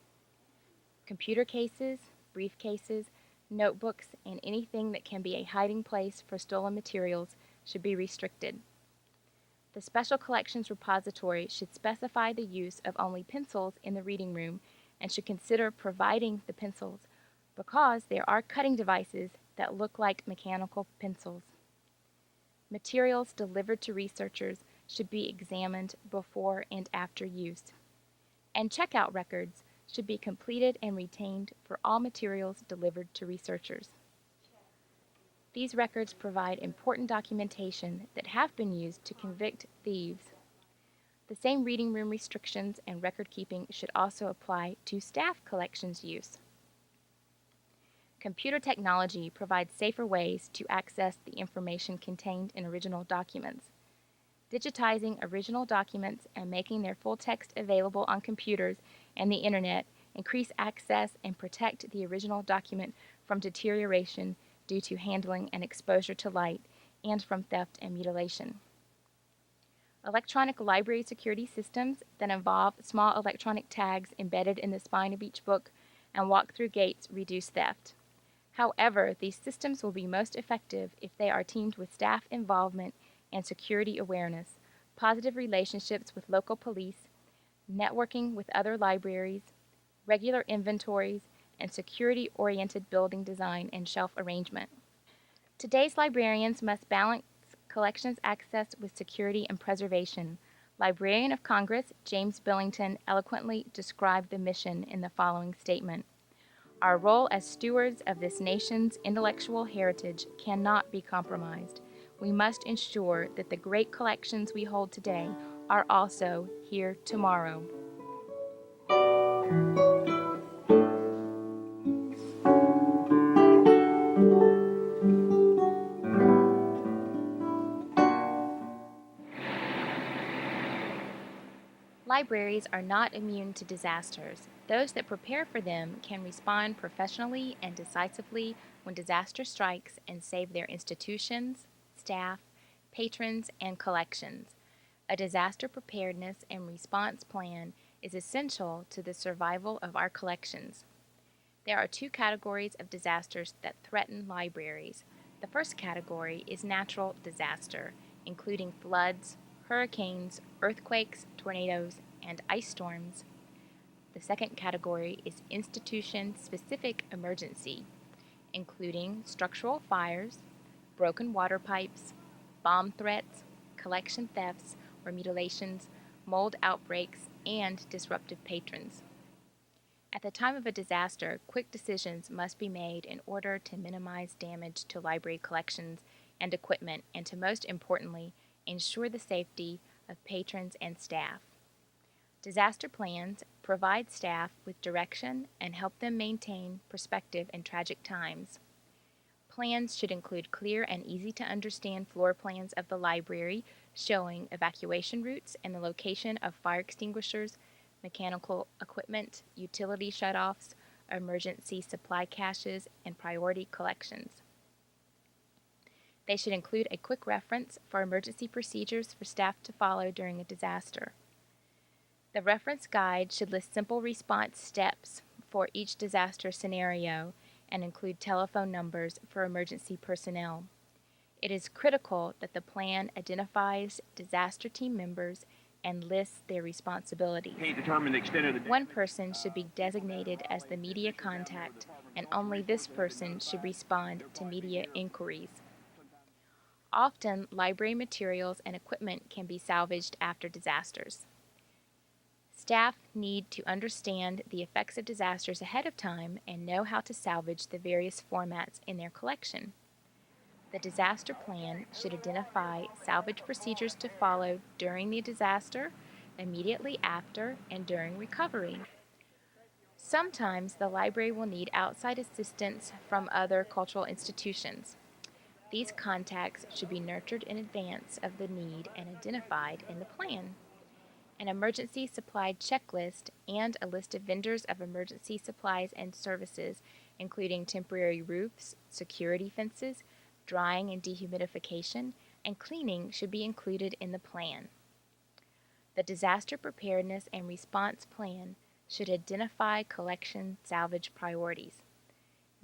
Computer cases, briefcases, notebooks, and anything that can be a hiding place for stolen materials should be restricted. The Special Collections Repository should specify the use of only pencils in the reading room and should consider providing the pencils because there are cutting devices that look like mechanical pencils. Materials delivered to researchers should be examined before and after use. And checkout records should be completed and retained for all materials delivered to researchers. These records provide important documentation that have been used to convict thieves. The same reading room restrictions and record keeping should also apply to staff collections use. Computer technology provides safer ways to access the information contained in original documents. Digitizing original documents and making their full text available on computers and the internet increase access and protect the original document from deterioration due to handling and exposure to light and from theft and mutilation. Electronic library security systems that involve small electronic tags embedded in the spine of each book and walk-through gates reduce theft. However, these systems will be most effective if they are teamed with staff involvement and security awareness, positive relationships with local police, networking with other libraries, regular inventories, and security-oriented building design and shelf arrangement. Today's librarians must balance collections access with security and preservation. Librarian of Congress James Billington eloquently described the mission in the following statement. Our role as stewards of this nation's intellectual heritage cannot be compromised. We must ensure that the great collections we hold today are also here tomorrow. Libraries are not immune to disasters. Those that prepare for them can respond professionally and decisively when disaster strikes and save their institutions, staff, patrons, and collections. A disaster preparedness and response plan is essential to the survival of our collections. There are two categories of disasters that threaten libraries. The first category is natural disaster, including floods, hurricanes, earthquakes, tornadoes, and ice storms. The second category is institution-specific emergency, including structural fires, broken water pipes, bomb threats, collection thefts or mutilations, mold outbreaks, and disruptive patrons. At the time of a disaster, quick decisions must be made in order to minimize damage to library collections and equipment and to most importantly, ensure the safety of patrons and staff. Disaster plans provide staff with direction and help them maintain perspective in tragic times. Plans should include clear and easy to understand floor plans of the library showing evacuation routes and the location of fire extinguishers, mechanical equipment, utility shutoffs, emergency supply caches, and priority collections. They should include a quick reference for emergency procedures for staff to follow during a disaster. The reference guide should list simple response steps for each disaster scenario and include telephone numbers for emergency personnel. It is critical that the plan identifies disaster team members and lists their responsibilities. One person should be designated as the media contact, and only this person should respond to media inquiries. Often, library materials and equipment can be salvaged after disasters. Staff need to understand the effects of disasters ahead of time and know how to salvage the various formats in their collection. The disaster plan should identify salvage procedures to follow during the disaster, immediately after, and during recovery. Sometimes the library will need outside assistance from other cultural institutions. These contacts should be nurtured in advance of the need and identified in the plan. An emergency supply checklist and a list of vendors of emergency supplies and services, including temporary roofs, security fences, drying and dehumidification, and cleaning, should be included in the plan. The disaster preparedness and response plan should identify collection salvage priorities.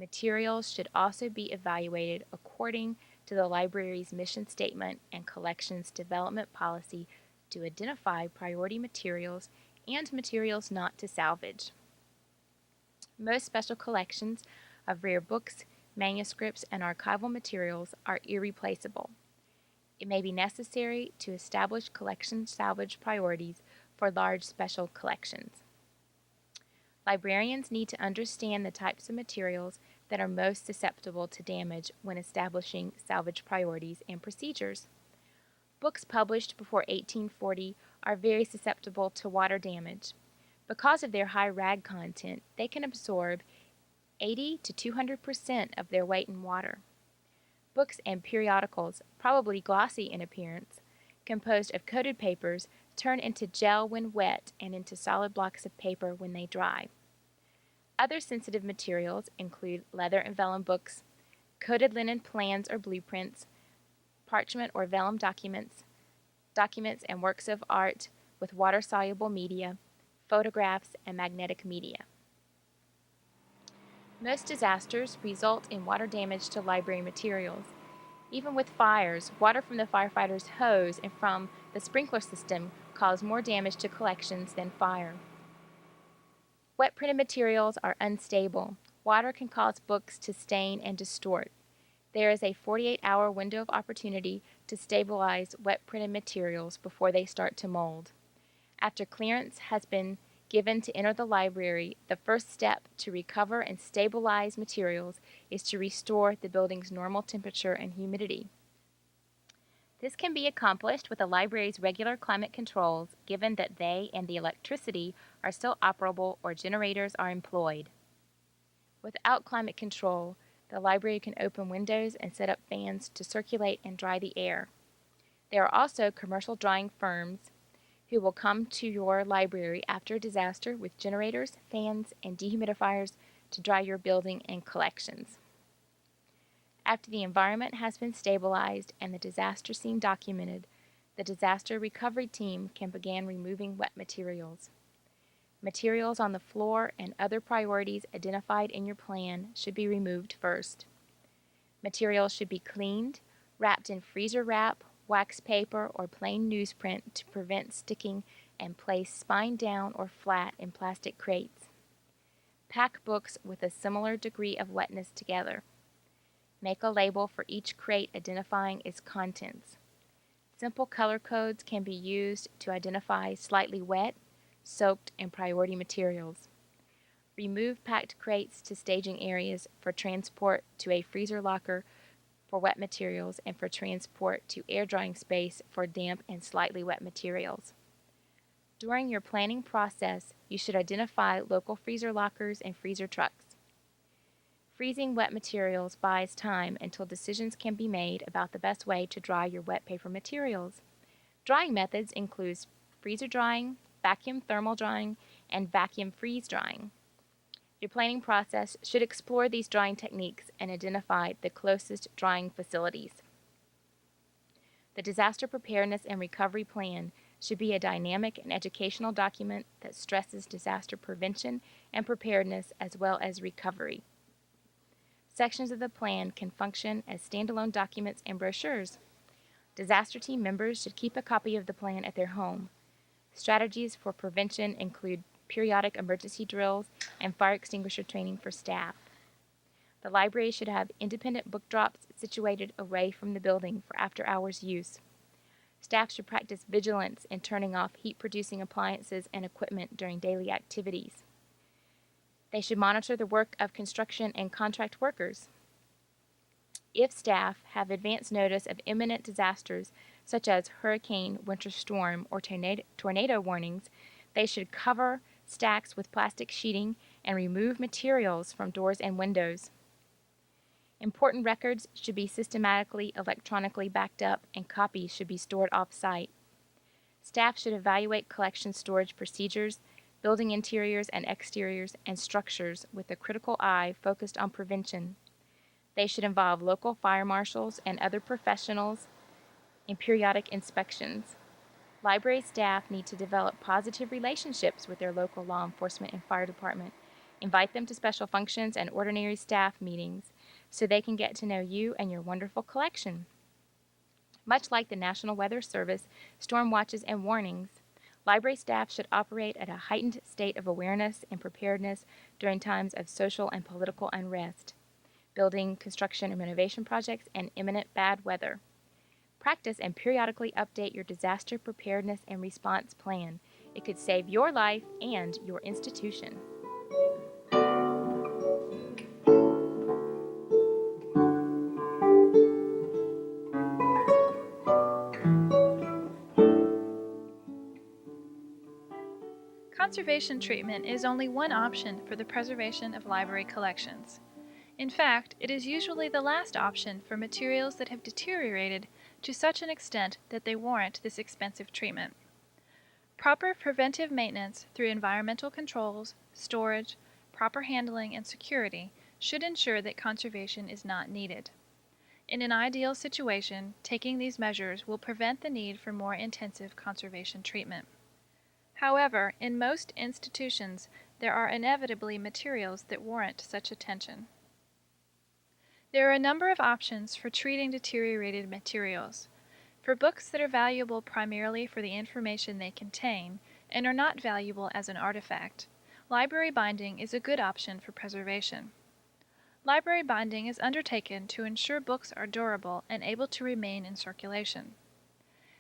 Materials should also be evaluated according to the library's mission statement and collections development policy to identify priority materials and materials not to salvage. Most special collections of rare books, manuscripts, and archival materials are irreplaceable. It may be necessary to establish collection salvage priorities for large special collections. Librarians need to understand the types of materials that are most susceptible to damage when establishing salvage priorities and procedures. Books published before 1840 are very susceptible to water damage. Because of their high rag content, they can absorb 80 to 200% of their weight in water. Books and periodicals, probably glossy in appearance, composed of coated papers, turn into gel when wet and into solid blocks of paper when they dry. Other sensitive materials include leather and vellum books, coated linen plans or blueprints, parchment or vellum documents and works of art with water-soluble media, photographs, and magnetic media. Most disasters result in water damage to library materials. Even with fires, water from the firefighter's hose and from the sprinkler system cause more damage to collections than fire. Wet printed materials are unstable. Water can cause books to stain and distort. There is a 48-hour window of opportunity to stabilize wet printed materials before they start to mold. After clearance has been given to enter the library, the first step to recover and stabilize materials is to restore the building's normal temperature and humidity. This can be accomplished with the library's regular climate controls, given that they and the electricity are still operable or generators are employed. Without climate control, the library can open windows and set up fans to circulate and dry the air. There are also commercial drying firms who will come to your library after a disaster with generators, fans, and dehumidifiers to dry your building and collections. After the environment has been stabilized and the disaster scene documented, the disaster recovery team can begin removing wet materials. Materials on the floor and other priorities identified in your plan should be removed first. Materials should be cleaned, wrapped in freezer wrap, wax paper, or plain newsprint to prevent sticking, and placed spine down or flat in plastic crates. Pack books with a similar degree of wetness together. Make a label for each crate identifying its contents. Simple color codes can be used to identify slightly wet, soaked, and priority materials. Remove packed crates to staging areas for transport to a freezer locker for wet materials and for transport to air drying space for damp and slightly wet materials. During your planning process, you should identify local freezer lockers and freezer trucks. Freezing wet materials buys time until decisions can be made about the best way to dry your wet paper materials. Drying methods include freezer drying, vacuum thermal drying, and vacuum freeze drying. Your planning process should explore these drying techniques and identify the closest drying facilities. The Disaster Preparedness and Recovery Plan should be a dynamic and educational document that stresses disaster prevention and preparedness as well as recovery. Sections of the plan can function as standalone documents and brochures. Disaster team members should keep a copy of the plan at their home. Strategies for prevention include periodic emergency drills and fire extinguisher training for staff. The library should have independent book drops situated away from the building for after-hours use. Staff should practice vigilance in turning off heat-producing appliances and equipment during daily activities. They should monitor the work of construction and contract workers. If staff have advance notice of imminent disasters such as hurricane, winter storm, or tornado warnings, they should cover stacks with plastic sheeting and remove materials from doors and windows. Important records should be systematically electronically backed up, and copies should be stored off-site. Staff should evaluate collection storage procedures, building interiors and exteriors, and structures with a critical eye focused on prevention. They should involve local fire marshals and other professionals in periodic inspections. Library staff need to develop positive relationships with their local law enforcement and fire department. Invite them to special functions and ordinary staff meetings so they can get to know you and your wonderful collection. Much like the National Weather Service, storm watches and warnings, library staff should operate at a heightened state of awareness and preparedness during times of social and political unrest, building, construction, and renovation projects, and imminent bad weather. Practice and periodically update your disaster preparedness and response plan. It could save your life and your institution. Conservation treatment is only one option for the preservation of library collections. In fact, it is usually the last option for materials that have deteriorated to such an extent that they warrant this expensive treatment. Proper preventive maintenance through environmental controls, storage, proper handling, and security should ensure that conservation is not needed. In an ideal situation, taking these measures will prevent the need for more intensive conservation treatment. However, in most institutions, there are inevitably materials that warrant such attention. There are a number of options for treating deteriorated materials. For books that are valuable primarily for the information they contain and are not valuable as an artifact, library binding is a good option for preservation. Library binding is undertaken to ensure books are durable and able to remain in circulation.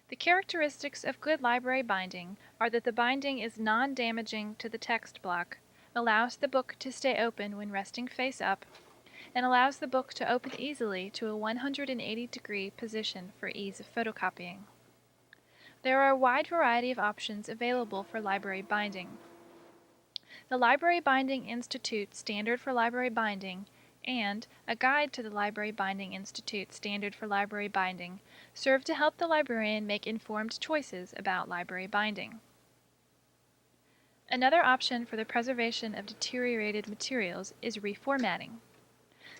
The characteristics of good library binding are that the binding is non-damaging to the text block, allows the book to stay open when resting face up, and allows the book to open easily to a 180-degree position for ease of photocopying. There are a wide variety of options available for library binding. The Library Binding Institute Standard for Library Binding and A Guide to the Library Binding Institute Standard for Library Binding serve to help the librarian make informed choices about library binding. Another option for the preservation of deteriorated materials is reformatting.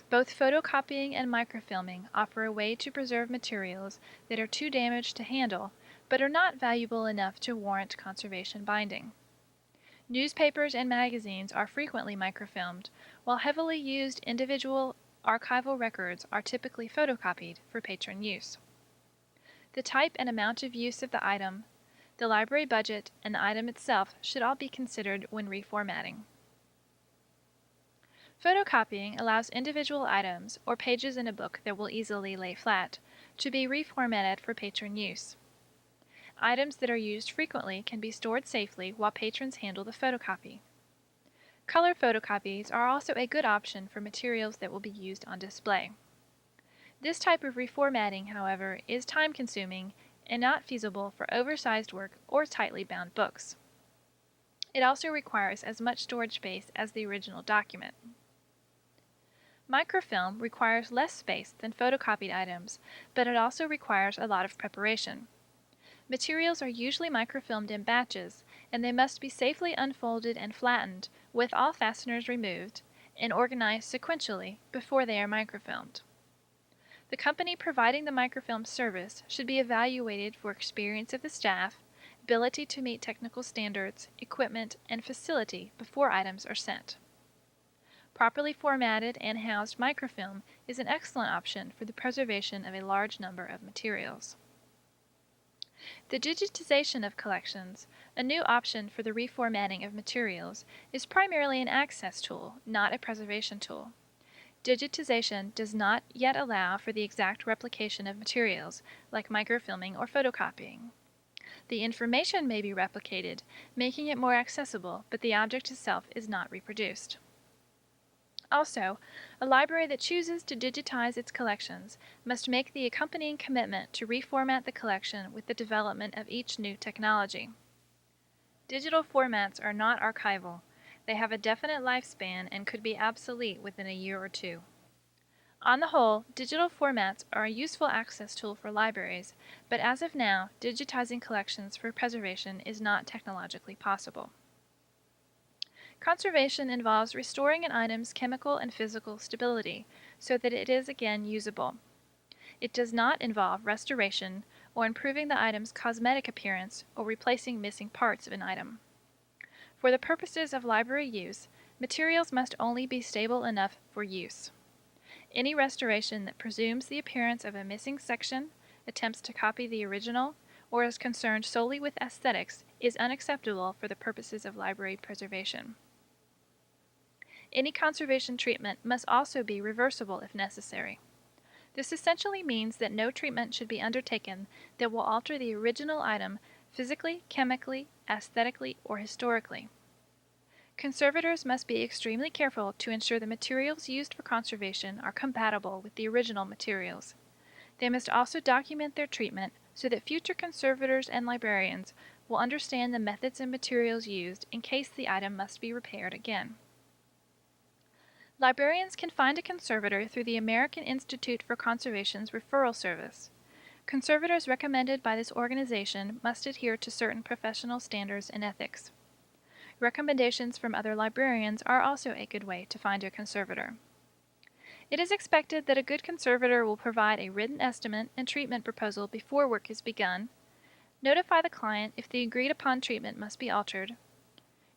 Both photocopying and microfilming offer a way to preserve materials that are too damaged to handle but are not valuable enough to warrant conservation binding. Newspapers and magazines are frequently microfilmed, while heavily used individual archival records are typically photocopied for patron use. The type and amount of use of the item, the library budget, and the item itself should all be considered when reformatting. Photocopying allows individual items, or pages in a book that will easily lay flat, to be reformatted for patron use. Items that are used frequently can be stored safely while patrons handle the photocopy. Color photocopies are also a good option for materials that will be used on display. This type of reformatting, however, is time-consuming and not feasible for oversized work or tightly bound books. It also requires as much storage space as the original document. Microfilm requires less space than photocopied items, but it also requires a lot of preparation. Materials are usually microfilmed in batches, and they must be safely unfolded and flattened, with all fasteners removed, and organized sequentially before they are microfilmed. The company providing the microfilm service should be evaluated for experience of the staff, ability to meet technical standards, equipment, and facility before items are sent. Properly formatted and housed microfilm is an excellent option for the preservation of a large number of materials. The digitization of collections, a new option for the reformatting of materials, is primarily an access tool, not a preservation tool. Digitization does not yet allow for the exact replication of materials, like microfilming or photocopying. The information may be replicated, making it more accessible, but the object itself is not reproduced. Also, a library that chooses to digitize its collections must make the accompanying commitment to reformat the collection with the development of each new technology. Digital formats are not archival. They have a definite lifespan and could be obsolete within a year or two. On the whole, digital formats are a useful access tool for libraries, but as of now, digitizing collections for preservation is not technologically possible. Conservation involves restoring an item's chemical and physical stability so that it is again usable. It does not involve restoration or improving the item's cosmetic appearance or replacing missing parts of an item. For the purposes of library use, materials must only be stable enough for use. Any restoration that presumes the appearance of a missing section, attempts to copy the original, or is concerned solely with aesthetics is unacceptable for the purposes of library preservation. Any conservation treatment must also be reversible if necessary. This essentially means that no treatment should be undertaken that will alter the original item physically, chemically, aesthetically, or historically. Conservators must be extremely careful to ensure the materials used for conservation are compatible with the original materials. They must also document their treatment so that future conservators and librarians will understand the methods and materials used in case the item must be repaired again. Librarians can find a conservator through the American Institute for Conservation's referral service. Conservators recommended by this organization must adhere to certain professional standards and ethics. Recommendations from other librarians are also a good way to find a conservator. It is expected that a good conservator will provide a written estimate and treatment proposal before work is begun, notify the client if the agreed upon treatment must be altered,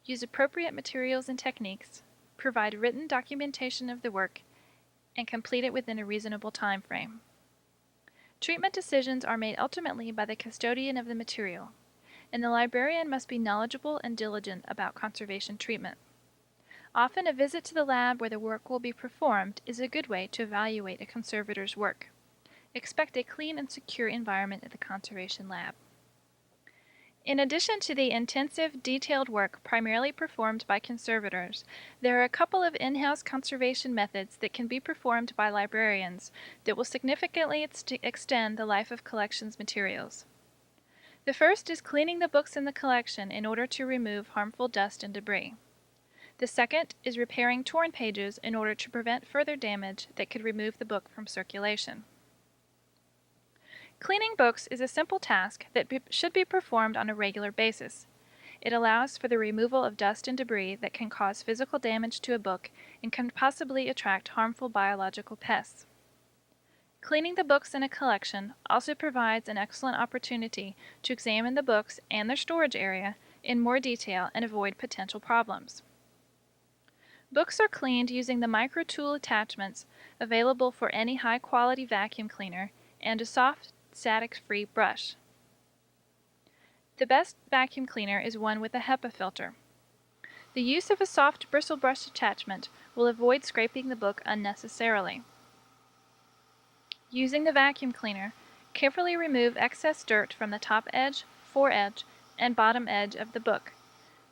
use appropriate materials and techniques, provide written documentation of the work, and complete it within a reasonable time frame. Treatment decisions are made ultimately by the custodian of the material, and the librarian must be knowledgeable and diligent about conservation treatment. Often a visit to the lab where the work will be performed is a good way to evaluate a conservator's work. Expect a clean and secure environment at the conservation lab. In addition to the intensive, detailed work primarily performed by conservators, there are a couple of in-house conservation methods that can be performed by librarians that will significantly extend the life of collections materials. The first is cleaning the books in the collection in order to remove harmful dust and debris. The second is repairing torn pages in order to prevent further damage that could remove the book from circulation. Cleaning books is a simple task that should be performed on a regular basis. It allows for the removal of dust and debris that can cause physical damage to a book and can possibly attract harmful biological pests. Cleaning the books in a collection also provides an excellent opportunity to examine the books and their storage area in more detail and avoid potential problems. Books are cleaned using the micro tool attachments available for any high-quality vacuum cleaner and a soft, static-free brush. The best vacuum cleaner is one with a HEPA filter. The use of a soft bristle brush attachment will avoid scraping the book unnecessarily. Using the vacuum cleaner, carefully remove excess dirt from the top edge, foredge, and bottom edge of the book,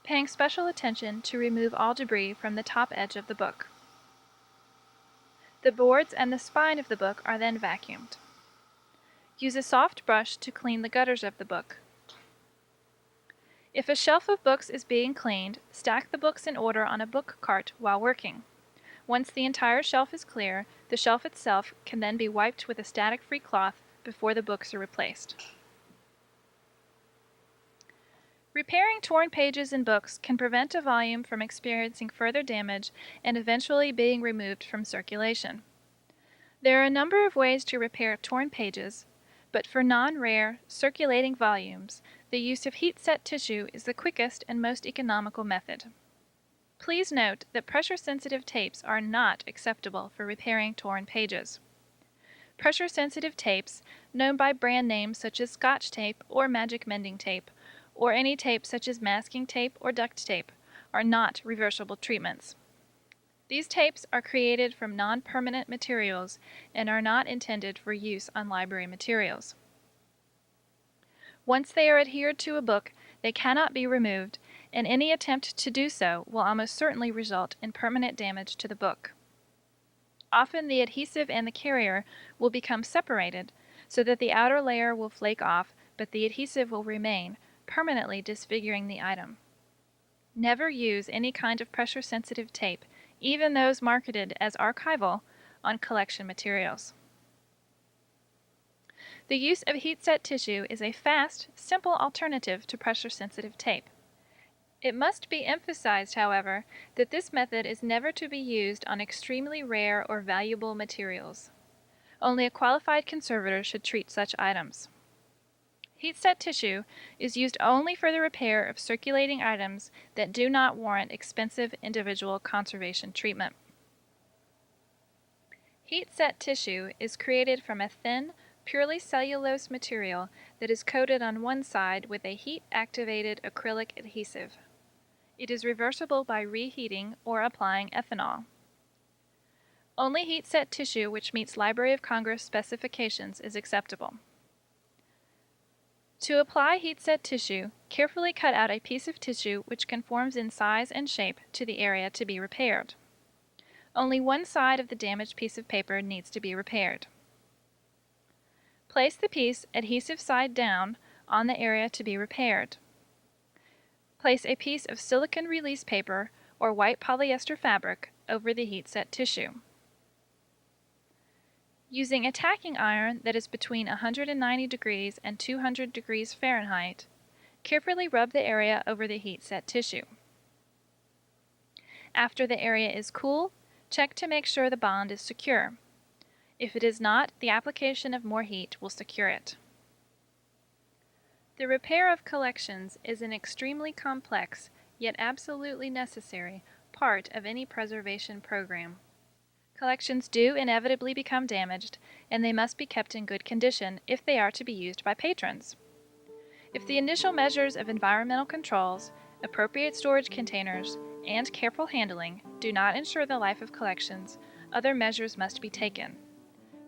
paying special attention to remove all debris from the top edge of the book. The boards and the spine of the book are then vacuumed. Use a soft brush to clean the gutters of the book. If a shelf of books is being cleaned, stack the books in order on a book cart while working. Once the entire shelf is clear, the shelf itself can then be wiped with a static-free cloth before the books are replaced. Repairing torn pages in books can prevent a volume from experiencing further damage and eventually being removed from circulation. There are a number of ways to repair torn pages, but for non-rare, circulating volumes, the use of heat-set tissue is the quickest and most economical method. Please note that pressure-sensitive tapes are not acceptable for repairing torn pages. Pressure-sensitive tapes, known by brand names such as Scotch tape or Magic Mending tape, or any tape such as masking tape or duct tape, are not reversible treatments. These tapes are created from non-permanent materials and are not intended for use on library materials. Once they are adhered to a book, they cannot be removed, and any attempt to do so will almost certainly result in permanent damage to the book. Often the adhesive and the carrier will become separated so that the outer layer will flake off, but the adhesive will remain, permanently disfiguring the item. Never use any kind of pressure-sensitive tape, even those marketed as archival, on collection materials. The use of heat-set tissue is a fast, simple alternative to pressure-sensitive tape. It must be emphasized, however, that this method is never to be used on extremely rare or valuable materials. Only a qualified conservator should treat such items. Heat-set tissue is used only for the repair of circulating items that do not warrant expensive individual conservation treatment. Heat-set tissue is created from a thin, purely cellulose material that is coated on one side with a heat-activated acrylic adhesive. It is reversible by reheating or applying ethanol. Only heat-set tissue which meets Library of Congress specifications is acceptable. To apply heat-set tissue, carefully cut out a piece of tissue which conforms in size and shape to the area to be repaired. Only one side of the damaged piece of paper needs to be repaired. Place the piece, adhesive side down, on the area to be repaired. Place a piece of silicone release paper or white polyester fabric over the heat-set tissue. Using a tacking iron that is between 190 degrees and 200 degrees Fahrenheit, carefully rub the area over the heat-set tissue. After the area is cool, check to make sure the bond is secure. If it is not, the application of more heat will secure it. The repair of collections is an extremely complex, yet absolutely necessary, part of any preservation program. Collections do inevitably become damaged, and they must be kept in good condition if they are to be used by patrons. If the initial measures of environmental controls, appropriate storage containers, and careful handling do not ensure the life of collections, other measures must be taken.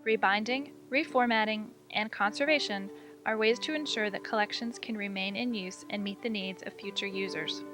Rebinding, reformatting, and conservation are ways to ensure that collections can remain in use and meet the needs of future users.